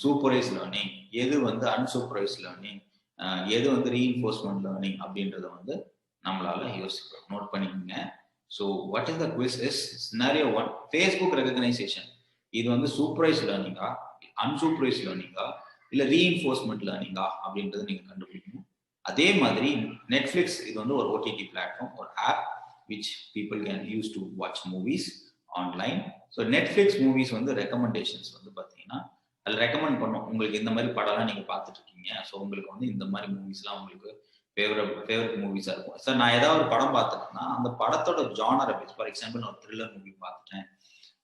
சூப்பர்வைஸ்ட் லேர்னிங், எது வந்து அன்சூப்பர்வைஸ்ட் லேர்னிங், எது வந்து ரீஇன்ஃபோர்ஸ்மெண்ட் லேர்னிங் அப்படின்றத வந்து நம்மளால யோசிக்கலாம். நோட் பண்ணிக்கோங்க. So what is the quiz is scenario 1 Facebook recognition. இது வந்து சூப்பர்வைஸ்ட் லேர்னிங்கா, அன்சூப்பர்வைஸ்ட் லேர்னிங்கா, இல்ல ரீஇன்ஃபோர்ஸ்மெண்ட் லேர்னிங்கா அப்படின்றத நீங்க கண்டுபிடிக்கணும். அதே மாதிரி நெட்ஃபிளிக்ஸ் இது வந்து ஒரு ஓடிடி பிளாட்ஃபார்ம், ஒரு app which people can use to watch movies online. So Netflix movies வந்து ரெக்கமெண்டேஷன்ஸ் வந்து பார்த்தீங்கன்னா அதில் ரெக்கமெண்ட் பண்ணும், உங்களுக்கு இந்த மாதிரி படம்லாம் நீங்கள் பார்த்துட்டு இருக்கீங்க, ஸோ உங்களுக்கு வந்து இந்த மாதிரி மூவிஸ்லாம் உங்களுக்கு ஃபேவரட் மூவிஸாக இருக்கும். சார் நான் ஏதாவது ஒரு படம் பார்த்துட்டேன்னா அந்த படத்தோட ஜானரை பேஸ், ஃபார் எக்ஸாம்பிள் நான் ஒரு த்ரில்லர் மூவி பார்த்துட்டேன்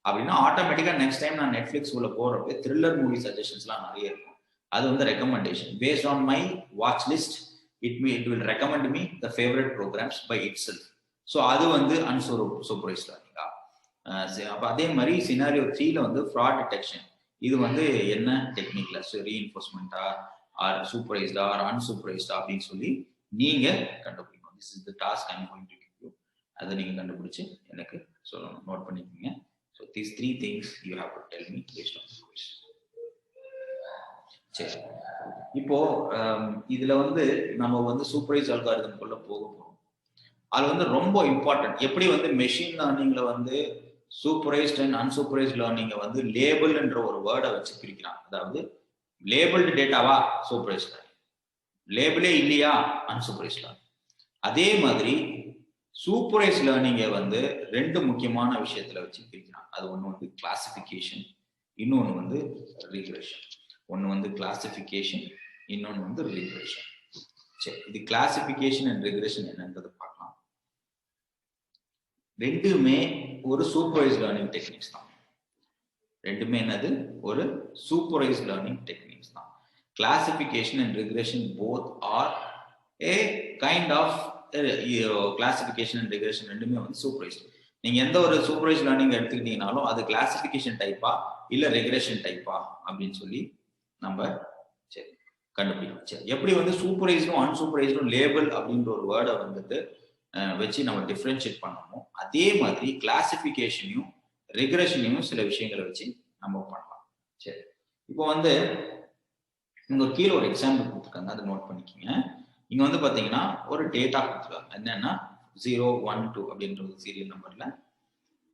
அப்படின்னா ஆட்டோமேட்டிக்காக நெக்ஸ்ட் டைம் நான் நெட்ஃபிளிக்ஸ் உள்ள போகிறப்ப த்ரில்லர் மூவி சஜஷன்ஸ்லாம் நிறைய இருக்கும். அது வந்து recommendation based on my watch list. It will recommend me the favorite programs by itself. So அது வந்து unsupervised learning. அப்ப அதே மாதிரி சினாரியோ 3ல வந்து fraud detection. இது வந்து என்ன டெக்னிக்ல ரீஇன்ஃபோர்ஸ்மெண்டா ஆர் சூப்பர்வைஸ்டா ஆர் அன்சூப்பர்வைஸ்டா அப்படின்னு சொல்லி நீங்க கண்டுபிடிக்கணும். This is the task I'm going to give you. அதை நீங்க கண்டுபிடிச்சு எனக்கு சொல்லணும். நோட் பண்ணிக்கோங்க. So these 3 things you have to tell me based on the quiz. சரி, இப்போ இதுல வந்து நம்ம வந்து சூப்பர்வைஸ் அல்காரிதம்குள்ள போக போறோம். அது வந்து ரொம்ப இம்பார்ட்டன்ட். எப்படி வந்து மெஷின் லேர்னிங்ல வந்து சூப்பர்வைஸ்ட் அண்ட் அன்சூப்பர்வைஸ்ட் லேர்னிங்கை வந்து லேபிள்ன்ற ஒரு வேர்டை வச்சு பிரிக்கிறான். அதாவது லேபிள்டு டேட்டாவா சூப்பர்வைஸ்ட் லேர்னிங், லேபிளே இல்லையா அன்சூப்பர்வைஸ்ட் லேர்னிங். அதே மாதிரி சூப்பர்வைஸ்ட் லேர்னிங்கை வந்து 2 முக்கியமான விஷயத்துல வச்சு பிரிக்கிறான். அது ஒன்று வந்து கிளாசிஃபிகேஷன், இன்னொன்று வந்து ரிக்ரெஷன். ஒன்று வந்து கிளாசிஃபிகேஷன், இன்னொன்று வந்து ரிக்ரெஷன். சரி, இது கிளாசிஃபிகேஷன் அண்ட் ரிக்ரெஷன் என்னன்றதை பார்க்கலாம். ரெண்டுமே ஒரு சூப்பர்வைஸ்ட் லேர்னிங் டெக்னிக்ஸ் தான். ரெண்டுமே என்னது ஒரு சூப்பர்வைஸ்ட் லேர்னிங் டெக்னிக்ஸ் தான். Classification and regression both are a kind of classification and regression ரெண்டுமே வந்து சூப்பர்வைஸ்ட். நீங்க எந்த ஒரு சூப்பர்வைஸ்ட் லேர்னிங் எடுத்துக்கிட்டீங்கனாலும் அது கிளாசிஃபிகேஷன் டைப்பா இல்ல ரெக்ரெஷன் டைப்பா அப்படின்னு சொல்லி நம்ம கண்டுபிடிக்கணும். சரி, எப்படி வந்து சூப்பர்வைஸ்டும் அன்சூப்பர்வைஸ்டும் லேபிள் அப்படின்ற ஒரு வேர்டை வந்துட்டு வச்சு நம்ம டிஃப்ரென்ஷியேட் பண்ணணுமோ அதே மாதிரி கிளாசிஃபிகேஷனையும் ரெக்ரெஷனையும் சில விஷயங்களை வச்சு நம்ம பண்ணலாம். சரி, இப்போ வந்து இங்க கீழே ஒரு எக்ஸாம்பிள் கொடுத்துருக்காங்க, அதை நோட் பண்ணிக்கோங்க. இங்க வந்து பாத்தீங்கன்னா ஒரு டேட்டா கொடுத்துருக்காங்க, என்னன்னா 0, 1, 2 அப்படின்ற ஒரு சீரியல் நம்பர்ல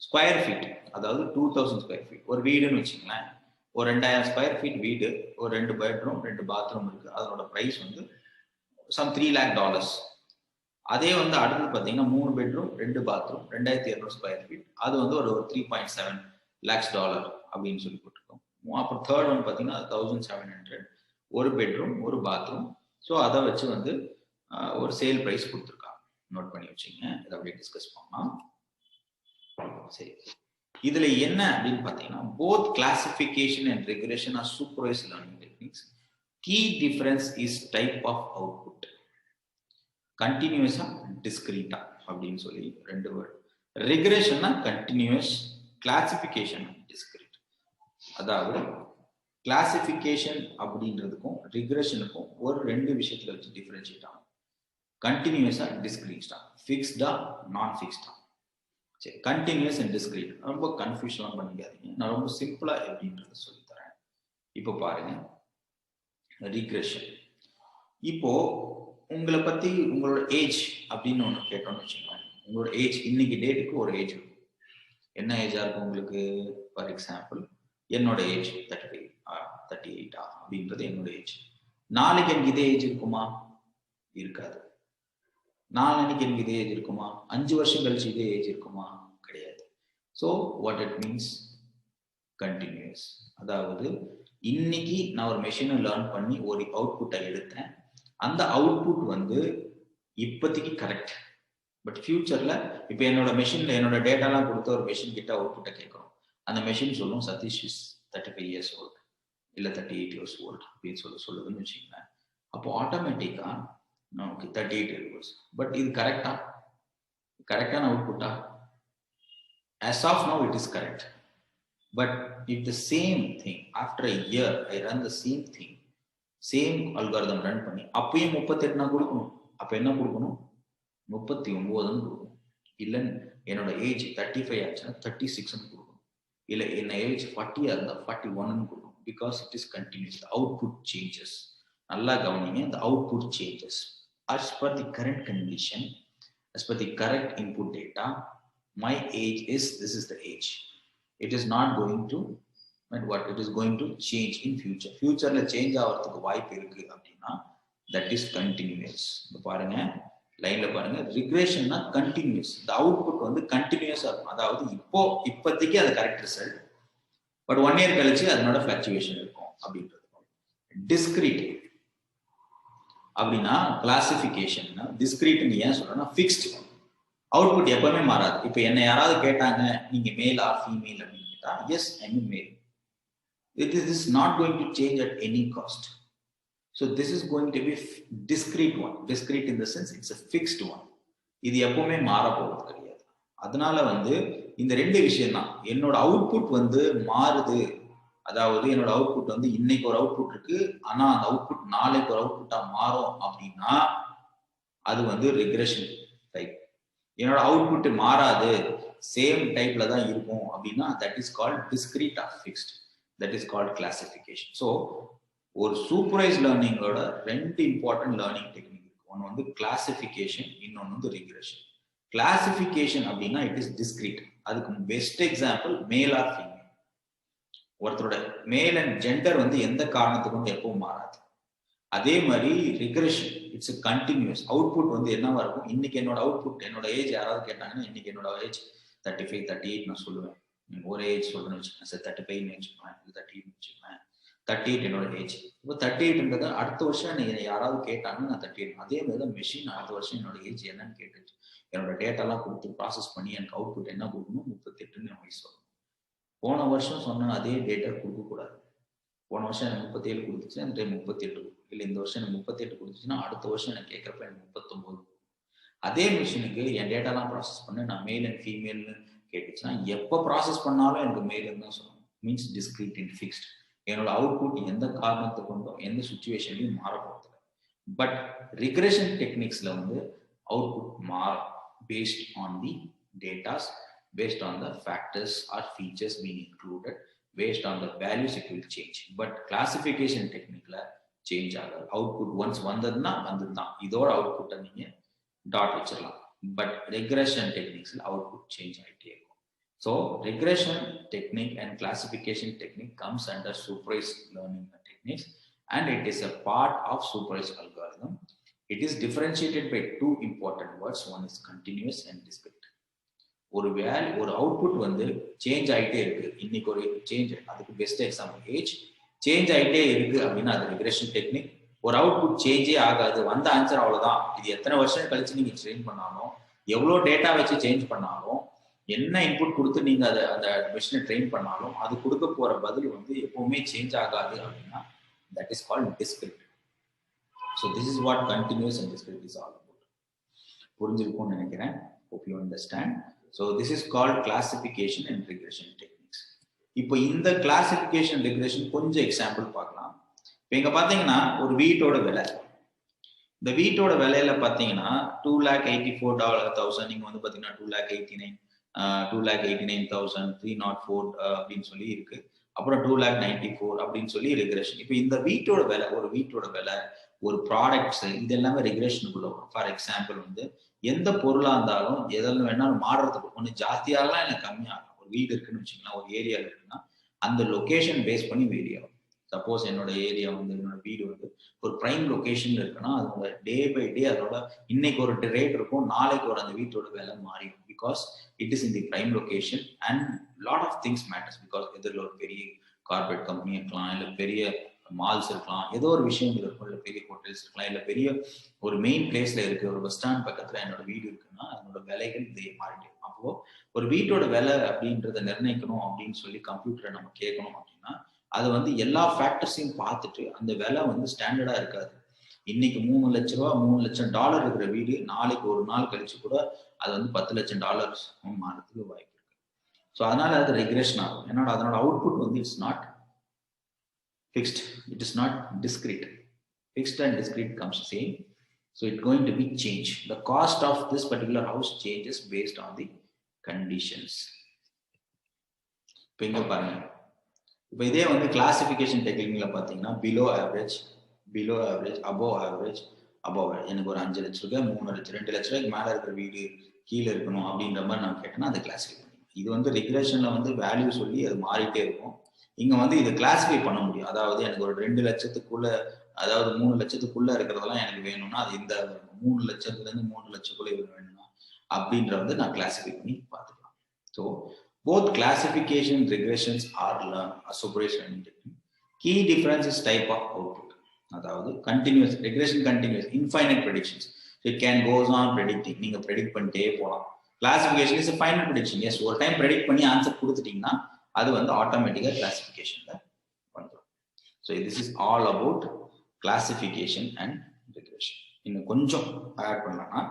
ஸ்கொயர் ஃபீட், அதாவது 2000 ஸ்கொயர் ஃபீட் ஒரு வீடுன்னு வச்சுங்களேன். ஒரு 2000 ஸ்கொயர் ஃபீட் வீடு, ஒரு 2 பெட்ரூம் 2 பாத்ரூம் இருக்கு. அதோட பிரைஸ் வந்து சம் $3 lakh. அதே வந்து அடுத்து பார்த்தீங்கன்னா 3 பெட்ரூம் 2 பாத்ரூம் 2200 ஸ்கொயர் ஃபீட், அது வந்து ஒரு $3.7 lakhs அப்படின்னு சொல்லி போட்டிருக்கோம். அப்புறம் தேர்ட் ஒன் பார்த்தீங்கன்னா 1700 ஒரு பெட்ரூம் ஒரு பாத்ரூம். ஸோ அதை வச்சு வந்து ஒரு சேல் ப்ரைஸ் கொடுத்துருக்காங்க, நோட் பண்ணி வச்சுங்க. இதை அப்படியே டிஸ்கஸ் பண்ணலாம். சரி, இதுல என்ன அப்படின்னு பாத்தீங்கன்னா both classification and regression are supervised learning techniques. Key difference is type of output, continuous discrete அப்படின்னு சொல்லி ரெண்டு word. regression continuous, classification discrete. அதாவது கிளாசிபிகேஷன் அப்படின்றதுக்கும் ரிக்ரெஷனுக்கும் ஒரு ரெண்டு விஷயத்துல வச்சு டிஃபரன்ஷியேட் ஆகும். கண்டினியூஸா டிஸ்கிரீட்டா, ஃபிக்ஸ்டா நான் ஃபிக்ஸ்டா. சரி, கண்டினியூஸ் அண்ட் டிஸ்கிரீட் ரொம்ப கன்ஃபியூஷன்லாம் பண்ணிக்காதீங்க, நான் ரொம்ப சிம்பிளா எப்படின்றத சொல்லித்தரேன். இப்போ பாருங்க, ரிக்ரெஷன். இப்போ உங்களை பத்தி உங்களோட ஏஜ் அப்படின்னு ஒன்று கேட்டோம்னு வச்சுக்கோங்க. உங்களோட ஏஜ் இன்னைக்கு டேட்டுக்கு ஒரு ஏஜ் இருக்கும். என்ன ஏஜா இருக்கும் உங்களுக்கு? ஃபார் எக்ஸாம்பிள் என்னோட ஏஜ் 38 அப்படின்றது என்னோட ஏஜ். நாளைக்கு எனக்கு இதே ஏஜ் இருக்குமா? இருக்காது. நாளைக்கு எனக்கு இதே ஏஜ் இருக்குமா? 5 வருஷம் கழிச்சு இதே ஏஜ் இருக்குமா? கிடையாது. So what it means continuous. அதாவது இன்னைக்கு நான் ஒரு மெஷினை லேர்ன் பண்ணி ஒரு அவுட்புட்டை எடுத்தேன், அந்த அவுட்புட் வந்து இப்போதைக்கு கரெக்ட். பட் ஃபியூச்சர்ல இப்போ என்னோட மெஷின்ல என்னோட டேட்டாலாம் கொடுத்த ஒரு மெஷின் கிட்ட அவுட்புட்டை கேட்கணும். அந்த மெஷின் சொல்லும் சதீஷ் இஸ் 35 years old இல்லை 38 years old அப்படின்னு சொல்லுதுன்னு வச்சுக்கோங்களேன். அப்போ ஆட்டோமேட்டிக்கா ஓகே 38 years, பட் இது கரெக்டா? கரெக்டான அவுட்புட்டா? as of now it is correct, but if the same thing after a year I run the same thing, same algorithm run பண்ணி அப்பயும் 38 நான் கொடுக்கணும். அப்ப என்ன கொடுக்கணும்? 39 கொடுக்கணும். இல்ல என்னோட ஏஜ் 35 ஆச்சுன்னா 36 கொடுக்கணும். இல்ல என்ன ஏஜ் 40 இருந்தா 41 கொடுக்கணும். because it is continuous, the output changes. நல்லா கவனிங்க, the output changes as per the current condition, as per the correct input data. My age is, this is the age. It is not going to, and what it is going to change in future. Futureல change ஆகிறதுக்கு வாய்ப்பு இருக்கு அப்படின்னா that is continuous. பாருங்க லைன்ல பாருங்க, ரிக்ரெஷன்னா continuous. the output வந்து கண்டினியூஸா இருக்கும். அதாவது இப்போதைக்கு அது கரெக்ட் ரிசல்ட், பட் 1 year கழிச்சு அதனோட ஃபிளக்சுவேஷன் இருக்கும் அப்படின்றது. டிஸ்கிரீட் அப்படின்னா கிளாசிபிகேஷன், டிஸ்கிரீட்னு ஏன் சொல்றேன்னா ஃபிக்ஸ்டு, அவுட்புட் எப்பவுமே மாறாது. இப்போ என்ன யாராவது கேட்டாங்க நீங்க மேல் ஆர் ஃபீமேல் அப்படின்னு கேட்டா எஸ் ஐ மீன் மேல். It is not going to change at any cost. So this is going to be discrete one. Discrete in the sense it's a fixed one. இது எப்பவுமே மாற போறது கிடையாது. அதனால வந்து இந்த ரெண்டு விஷயம் தான். என்னோட அவுட்புட் வந்து மாறுது, அதாவது என்னோட அவுட்புட் வந்து இன்னைக்கு ஒரு அவுட்புட் இருக்கு, ஆனா அந்த அவுட்புட் நாளைக்கு ஒரு அவுட்புட்டா மாறும் அப்படின்னா அது வந்து ரிக்ரெஷன் டைப். என்னோட அவுட்புட் மாறாது, சேம் டைப்ல தான் இருக்கும் அப்படின்னா that is called discrete or fixed. That is called classification. So ஒரு சூப்பர்வைஸ்ட் லேர்னிங்கோட ரெண்டு இம்பார்ட்டன்ட் லேர்னிங் டெக்னிக் இருக்கு. ஒன்று வந்து கிளாசிஃபிகேஷன், இன்னொன்று வந்து ரிக்ரெஷன். கிளாசிஃபிகேஷன் அப்படின்னா இட் இஸ் டிஸ்கிரீட். அதுக்கு best example male or female. ஒருத்தரோட மேல் அண்ட் ஜெண்டர் வந்து எந்த காரணத்துக்கும் எப்பவும் மாறாது. அதே மாதிரி ரிக்ரெஷன் இட்ஸ் கண்டினியூஸ். அவுட்புட் வந்து என்னவா இருக்கும்? இன்னைக்கு என்னோட அவுட்புட், என்னோட ஏஜ் யாராவது கேட்டாங்கன்னா இன்னைக்கு என்னோட ஏஜ் 35 38 நான் சொல்லுவேன். ஒரு ஏஜ் சொல்றேன்னு வச்சுக்கோங்க, 35 வச்சுக்கோங்க, 38 வச்சுக்கோங்க, 38 என்னோட ஏஜ். இப்போ 38ன்றது அடுத்த வருஷம் நீங்க யாராவது கேட்டாங்கன்னா நான் 38. அதே மாதிரி தான் மெஷின் அடுத்த வருஷம் என்னோட ஏஜ் என்னன்னு கேட்டுச்சு, என்னோட டேட்டாலாம் கொடுத்து ப்ராசஸ் பண்ணி எனக்கு அவுட்புட் என்ன கொடுக்கணும்? 38ன்னு எனக்கு சொல்லணும். போன வருஷம் சொன்ன அதே டேட்டா கொடுக்கக்கூடாது. போன வருஷம் எனக்கு 37 கொடுத்துச்சு, அந்த டைம் 38 கொடுக்கும். இல்லை இந்த வருஷம் எனக்கு 38 கொடுத்துச்சுன்னா அடுத்த வருஷம் எனக்கு கேட்கறப்ப எனக்கு 39. அதே மிஷினுக்கு என் டேட்டாலாம் ப்ராசஸ் பண்ணி நான் மேல் அண்ட் ஃபீமேல்னு கேட்டுச்சுன்னா எப்போ ப்ராசஸ் பண்ணாலும் எனக்கு மேல்னு தான் சொல்லணும். Means discrete and fixed. என்னோட அவுட்புட் எந்த காரணத்தை கொண்டும் எந்த சுச்சுவேஷன்லையும் மாற போகிறது. பட் ரிக்ரெஷன் டெக்னிக்ஸ்ல வந்து அவுட்புட் மாறும். based on the data, based on the factors or features being included, based on the values it will change. But classification technique la change ஆகாது. அவுட்புட் ஒன்ஸ் வந்ததுன்னா வந்துதான், இதோட அவுட்புட்டை நீங்க டாட் வச்சிடலாம். பட் ரெக்ரெஷன் டெக்னிக்ஸில் அவுட்புட் சேஞ்ச் ஆகிட்டே இருக்கும். So regression technique and classification technique comes under supervised learning techniques and it is a part of supervised algorithm. It is differentiated by two important words. One is continuous and discrete. ஒரு value, ஒரு output வந்து change ஆகிட்டே இருக்கு. இன்னைக்கு ஒரு change, அதுக்கு best example age change ஆகிட்டே இருக்கு அப்படின்னா அது ரெக்ரெஷன் டெக்னிக். ஒரு அவுட்புட் சேஞ்சே ஆகாது, வந்த ஆன்சர் அவ்வளோதான். இது எத்தனை வருஷம் கழிச்சு நீங்க ட்ரெயின் பண்ணாலும், எவ்வளோ டேட்டா வச்சு சேஞ்ச் பண்ணாலும், என்ன இன்புட் கொடுத்து நீங்க அதை அந்த மிஷினை ட்ரெயின் பண்ணாலும் அது கொடுக்க போற பதில் வந்து எப்பவுமே சேஞ்ச் ஆகாது அப்படின்னா that is called discrete. So this is what continuous and discrete is all about. புரிஞ்சிருக்கும்னு நினைக்கிறேன். Hope you understand. So this is called classification and regression techniques. இப்போ இந்த கிளாசிஃபிகேஷன் ரெக்ரெஷன் கொஞ்சம் எக்ஸாம்பிள் பார்க்கலாம். இப்போ இங்க பாத்தீங்கன்னா ஒரு வீட்டோட விலை, இந்த வீட்டோட விலையில பாத்தீங்கன்னா 2,84,000, நீங்க வந்து பாத்தீங்கன்னா 2,89,304 அப்படின்னு சொல்லி இருக்கு. அப்புறம் 2,94,000 அப்படின்னு சொல்லி ரெக்ரெஷன். இப்போ இந்த வீட்டோட விலை, ஒரு வீட்டோட விலை, ஒரு ப்ராடக்ட்ஸ், இது எல்லாமே ரெக்ரெஷனுக்குள்ள வரும். ஃபார் எக்ஸாம்பிள் வந்து எந்த பொருளா இருந்தாலும் எதெல்லாம் வேணாலும் மாறுறதுக்கு ஒன்று ஜாஸ்தியாகலாம் இல்லை கம்மியாகும். ஒரு வீடு இருக்குன்னு வச்சுக்கலாம், ஒரு ஏரியாவில் இருக்குன்னா அந்த லொக்கேஷன் பேஸ் பண்ணி வேரி ஆகும். சப்போஸ் என்னோட ஏரியா வந்து, என்னோட வீடு வந்து ஒரு பிரைம் லொக்கேஷன்ல இருக்குன்னா அதோட டே பை டே அதோட இன்னைக்கு ஒரு ரேட் இருக்கும், நாளைக்கு ஒரு அந்த வீட்டோட விலை மாறிடும். Because it is in the prime location and lot of things matters. Because எதிரில் ஒரு பெரிய கார்பரேட் கம்பெனி இருக்கலாம், இல்லை பெரிய மால்ஸ் இருக்கலாம், ஏதோ ஒரு விஷயங்கள் இருக்கும், இல்லை பெரிய ஹோட்டல்ஸ் இருக்கலாம், இல்லை பெரிய ஒரு மெயின் பிளேஸ்ல இருக்கு, ஒரு பஸ் ஸ்டாண்ட் பக்கத்துல என்னோட வீடு இருக்குன்னா அதனோட விலைகள் இதே மாறிடும். அப்போ ஒரு வீட்டோட விலை அப்படின்றத நிர்ணயிக்கணும் அப்படின்னு சொல்லி கம்ப்யூட்டரை நம்ம கேட்கணும் அப்படின்னா அது வந்து எல்லா ஃபேக்டர்ஸையும் பார்த்துட்டு அந்த விலை வந்து ஸ்டாண்டர்டா இருக்காது. இன்னைக்கு 3 லட்ச ரூபா, $3 லட்சம் இருக்கிற வீடு நாளைக்கு ஒரு நாள் கழிச்சு கூட அது வந்து $10 லட்சம் மாறதுக்கு வாய்ப்பு இருக்கு. ஸோ அதனால அது ரெக்ரெஷன் ஆகும். என்னோட அதனோட அவுட்புட் வந்து it's not fixed, it is not discrete. Fixed and discrete comes same. So it going to be change. The cost of this particular house changes based on the conditions. இப்போ இங்க பாருங்க, இப்போ இதே வந்து கிளாசிஃபிகேஷன் டெக்னிக்ல பார்த்தீங்கன்னா below average, above average, above. எனக்கு ஒரு 5 லட்சம் ரூபாய், 3 லட்சம், 2 லட்ச ரூபாய்க்கு மேலே இருக்கிற வீடு கீழே இருக்கணும் அப்படின்ற மாதிரி நான் கேட்டேன்னா அதை கிளாஸிஃபை பண்ணுவேன். இது வந்து ரெகுலேஷன்ல வந்து வேல்யூ சொல்லி அது மாறிட்டே இருக்கும். இங்க வந்து இதை கிளாஸிஃபை பண்ண முடியும். அதாவது எனக்கு ஒரு 2 லட்சத்துக்குள்ள, அதாவது 3 லட்சத்துக்குள்ள இருக்கிறதெல்லாம் எனக்கு வேணும்னா அது இந்த 3 லட்சத்துல இருந்து 3 லட்சத்துக்குள்ள வேணும்னா அப்படின்ற வந்து நான் கிளாஸிஃபை பண்ணி பார்த்துக்கலாம். So both classification regressions are learned as supervised learning technique. Key difference is type of output. அதாவது continuous regression, continuous infinite predictions. So it can goes on predicting. நீங்க predict பண்ணிட்டே போலாம். Classification is a final prediction. Yes, ஒரு time predict பண்ணி answer கொடுத்துட்டீங்கன்னா அது வந்து ஆட்டோமேட்டிக்கா கிளாசிஃபிகேஷன்ல வந்துடும். So this is all about classification and regression. இன்னும் கொஞ்சம் ஆட் பண்ணலாம்னா,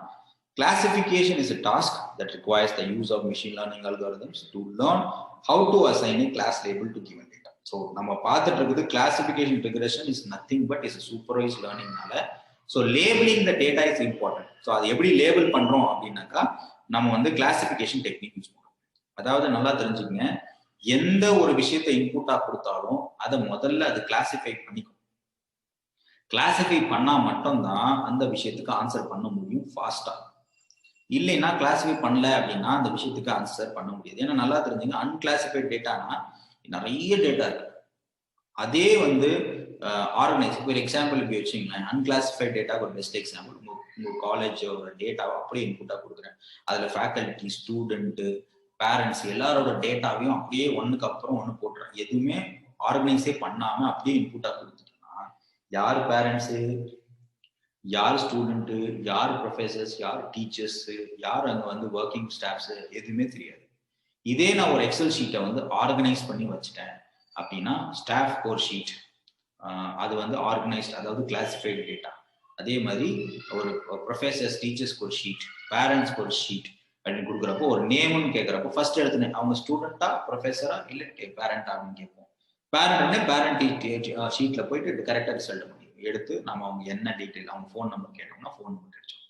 classification is a task that requires the use of machine learning algorithms to learn how to assign a class label to given data. So நம்ம பார்த்துட்டு இருக்குது classification regression is nothing but is a supervised learning நால. So labeling the data is important. So அது எப்படி label பண்றோம் அப்படின்னாக்கா நம்ம வந்து கிளாசிஃபிகேஷன் டெக்னிக் யூஸ் பண்றோம். அதாவது நல்லா தெரிஞ்சுக்கங்க, எந்த ஒரு விஷயத்தை இன்புட்டா கொடுத்தாலும் அதை முதல்ல அது கிளாசிஃபை பண்ணிக்கும். கிளாசிஃபை பண்ணா மட்டும்தான் அந்த விஷயத்துக்கு ஆன்சர் பண்ண முடியும் ஃபாஸ்டா. இல்லைன்னா கிளாசிஃபை பண்ணல அப்படின்னா அந்த விஷயத்துக்கு ஆன்சர் பண்ண முடியாது. ஏன்னா நல்லா தெரிஞ்சுங்க, அன்கிளாசிஃபைட் டேட்டானா நிறைய டேட்டா இருக்கு. அதே வந்து ஆர்கனைஸ், ஒரு எக்ஸாம்பிள் இப்படி வச்சுங்களேன், அன்கிளாசிஃபைட் டேட்டா ஒரு பெஸ்ட் எக்ஸாம்பிள். உங்க காலேஜ் ஒரு டேட்டாவை அப்படியே இன்புட்டா கொடுக்குறேன், அதுல ஃபேக்கல்டி, ஸ்டூடெண்ட், பேரண்ட்ஸ் எல்லாரோட டேட்டாவையும் அப்படியே ஒன்னுக்கு அப்புறம் ஒன்று போட்டுறேன். எதுவுமே ஆர்கனைஸே பண்ணாம அப்படியே இன்புட்டா கொடுத்துட்டேன்னா யார் பேரண்ட்ஸு, யார் ஸ்டூடெண்ட், யார் ப்ரொஃபசர்ஸ், யார் டீச்சர்ஸ், யார் அங்க வந்து ஒர்க்கிங் ஸ்டாஃப்ஸ், எதுவுமே தெரியாது. இதே நான் ஒரு எக்ஸல் ஷீட்டை வந்து ஆர்கனைஸ் பண்ணி வச்சுட்டேன் அப்படின்னா ஸ்டாஃப் ஒரு ஷீட், அது வந்து ஆர்கனைஸ்ட், அதாவது கிளாசிஃபைடு டேட்டா. அதே மாதிரி ஒரு ப்ரொஃபசர்ஸ், டீச்சர்ஸ்க்கு ஒரு ஷீட், பேரண்ட்ஸ்க்கு ஒரு ஷீட் அப்படின்னு கொடுக்குறப்போ ஒரு நேம்னு கேட்குறப்போ ஃபர்ஸ்ட் எடுத்து அவங்க ஸ்டூடெண்டா, ப்ரொஃபஸரா, இல்லை பேரண்டா அப்படின்னு கேட்போம். பேரண்ட் ஷீட்ல போயிட்டு கரெக்டாக ரிசல்ட் பண்ணி எடுத்து நம்ம அவங்க என்ன டீட்டெயில், அவங்க ஃபோன் நம்பர் கேட்டோம்னா ஃபோன் நம்பர் கிடைச்சோம்.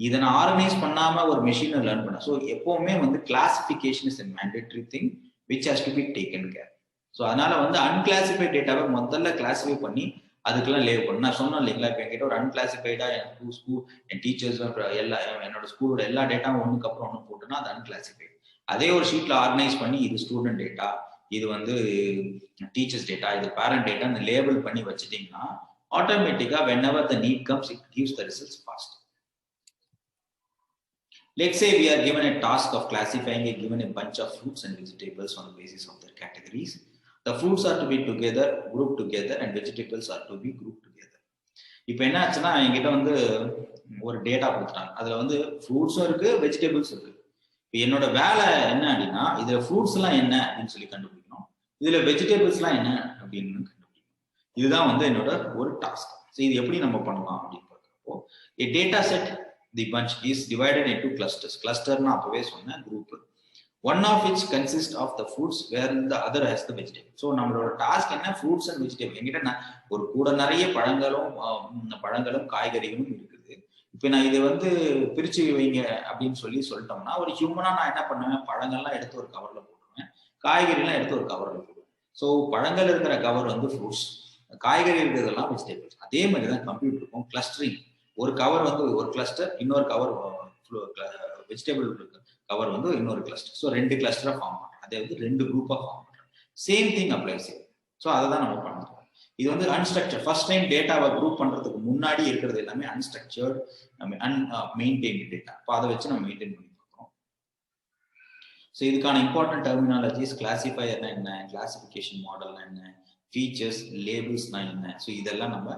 இதை நான் ஆர்கனைஸ் பண்ணாம ஒரு மெஷினை லேர்ன் பண்ண. ஸோ எப்பவுமே வந்து classification is a mandatory thing which has to be taken care. So அதனால வந்து அன்கிளாசிஃபைட் டேட்டாவை முதல்ல கிளாசிஃபை பண்ணி அதுக்கெல்லாம் லேவ் பண்ணு. நான் சொன்னேன் இல்லைங்களா, இப்போ என்கிட்ட ஒரு அன்கிளாசிஃபைடா என் ஸ்கூல் என் டீச்சர்ஸ் எல்லா என்னோட ஸ்கூலோட எல்லா டேட்டாவும் ஒன்றுக்கு அப்புறம் ஒன்று போட்டுன்னா அது அன்கிளாசிஃபைட். அதே ஒரு ஷீட்ல ஆர்கனைஸ் பண்ணி இது ஸ்டூடெண்ட் டேட்டா, இது வந்து டீச்சர்ஸ் டேட்டா, இது பேரண்ட் டேட்டா இந்த லேபிள் பண்ணி வச்சுட்டீங்கன்னா ஆட்டோமேட்டிக்கா whenever the need comes it gives the results fast. Let's say we are given a task of classifying a bunch of fruits and vegetables on the basis of their categories. The fruits are to be together, grouped together, and vegetables are to be grouped together. இப்போ என்ன ஆச்சுன்னா என்கிட்ட வந்து ஒரு data கொடுத்துட்டாங்க, அதுல வந்து ஃப்ரூட்ஸும் இருக்கு வெஜிடபிள்ஸ் இருக்கு. இப்போ என்னோட வேலை என்ன அப்படின்னா இதுல ஃப்ரூட்ஸ் எல்லாம் என்ன அப்படின்னு சொல்லி கண்டுபிடிக்கணும், இதுல வெஜிடபிள்ஸ் எல்லாம் என்ன அப்படின்னு கண்டுபிடிக்கணும். இதுதான் வந்து என்னோட ஒரு டாஸ்க். ஸோ இது எப்படி நம்ம பண்ணலாம் அப்படின்னு பார்க்குறப்போ a data set the bunch is divided into clusters. கிளஸ்டர்னா அப்பவே சொன்ன group. One of which consists of the fruits where the other has the vegetable. So நம்மளோட டாஸ்க் என்ன, ஃப்ரூட்ஸ் அண்ட் வெஜிடபிள். என்கிட்ட ஒரு கூட நிறைய பழங்களும் காய்கறிகளும் இருக்குது. இப்போ நான் இதை வந்து பிரிச்சு வைங்க அப்படின்னு சொல்லிட்டோம்னா ஒரு ஹியூமனா நான் என்ன பண்ணுவேன், பழங்கள்லாம் எடுத்து ஒரு கவர்ல போட்டுருவேன், காய்கறிலாம் எடுத்து ஒரு கவர்ல போடுவேன். ஸோ பழங்கள் இருக்கிற கவர் வந்து ஃப்ரூட்ஸ், காய்கறி இருக்கிறதெல்லாம் வெஜிடபிள்ஸ். அதே மாதிரி தான் கம்ப்யூட்டருக்கும் கிளஸ்டரிங். ஒரு கவர் வந்து ஒரு கிளஸ்டர், இன்னொரு கவர் வெஜிடபிள் கவர் வந்து இன்னொரு கிளஸ்டர். ஸோ 2 கிளஸ்டரா ஃபார்ம் பண்றோம், அதே வந்து 2 குரூப்பா ஃபார்ம் பண்றோம். Same thing applies. ஸோ அதை தான் நம்ம பண்ணுறோம். இது வந்து அன்ஸ்ட்ரக்சர். ஃபர்ஸ்ட் டைம் டேட்டாவை குரூப் பண்றதுக்கு முன்னாடி இருக்கிறது எல்லாமே அன்ஸ்ட்ரக்சர்ட் மெயின்டைன்டு டேட்டா. இப்போ அதை வச்சு நம்ம மெயின்டைன் பண்ணி பார்க்குறோம். ஸோ இதுக்கான இம்பார்ட்டன்ட் டெர்மினாலஜிஸ், கிளாசிஃபையர்னா என்ன, கிளாசிஃபிகேஷன் மாடல்னா என்ன, ஃபீச்சர்ஸ், லேபிள்ஸ்னா என்ன, ஸோ இதெல்லாம் நம்ம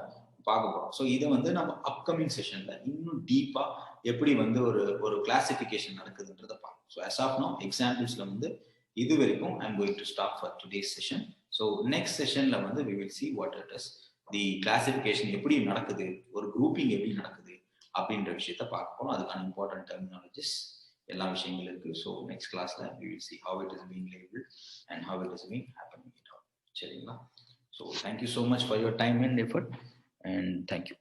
பார்க்க போறோம். ஸோ இதை வந்து நம்ம அப்கமிங் செஷன்ல இன்னும் டீப்பா எப்படி வந்து ஒரு கிளாசிஃபிகேஷன் நடக்குதுன்றதை பார்ப்போம். ஸோ as of now எக்ஸாம்பிள்ஸ்ல வந்து இது வரைக்கும் I am going to stop for today's session. So next செஷன்ல வந்து we will see what it is, the classification எப்படி நடக்குது, ஒரு குரூப்பிங் எப்படி நடக்குது அப்படின்ற விஷயத்த பார்க்க போறோம். அதுக்கான இம்பார்ட்டன்ட் டெர்மினாலஜிஸ் எல்லா விஷயங்களும் இருக்கு. ஸோ நெக்ஸ்ட் கிளாஸ்ல we will see how it is being labeled and how it is being happening. சரிங்களா? So thank you so much for your time and effort, and thank you.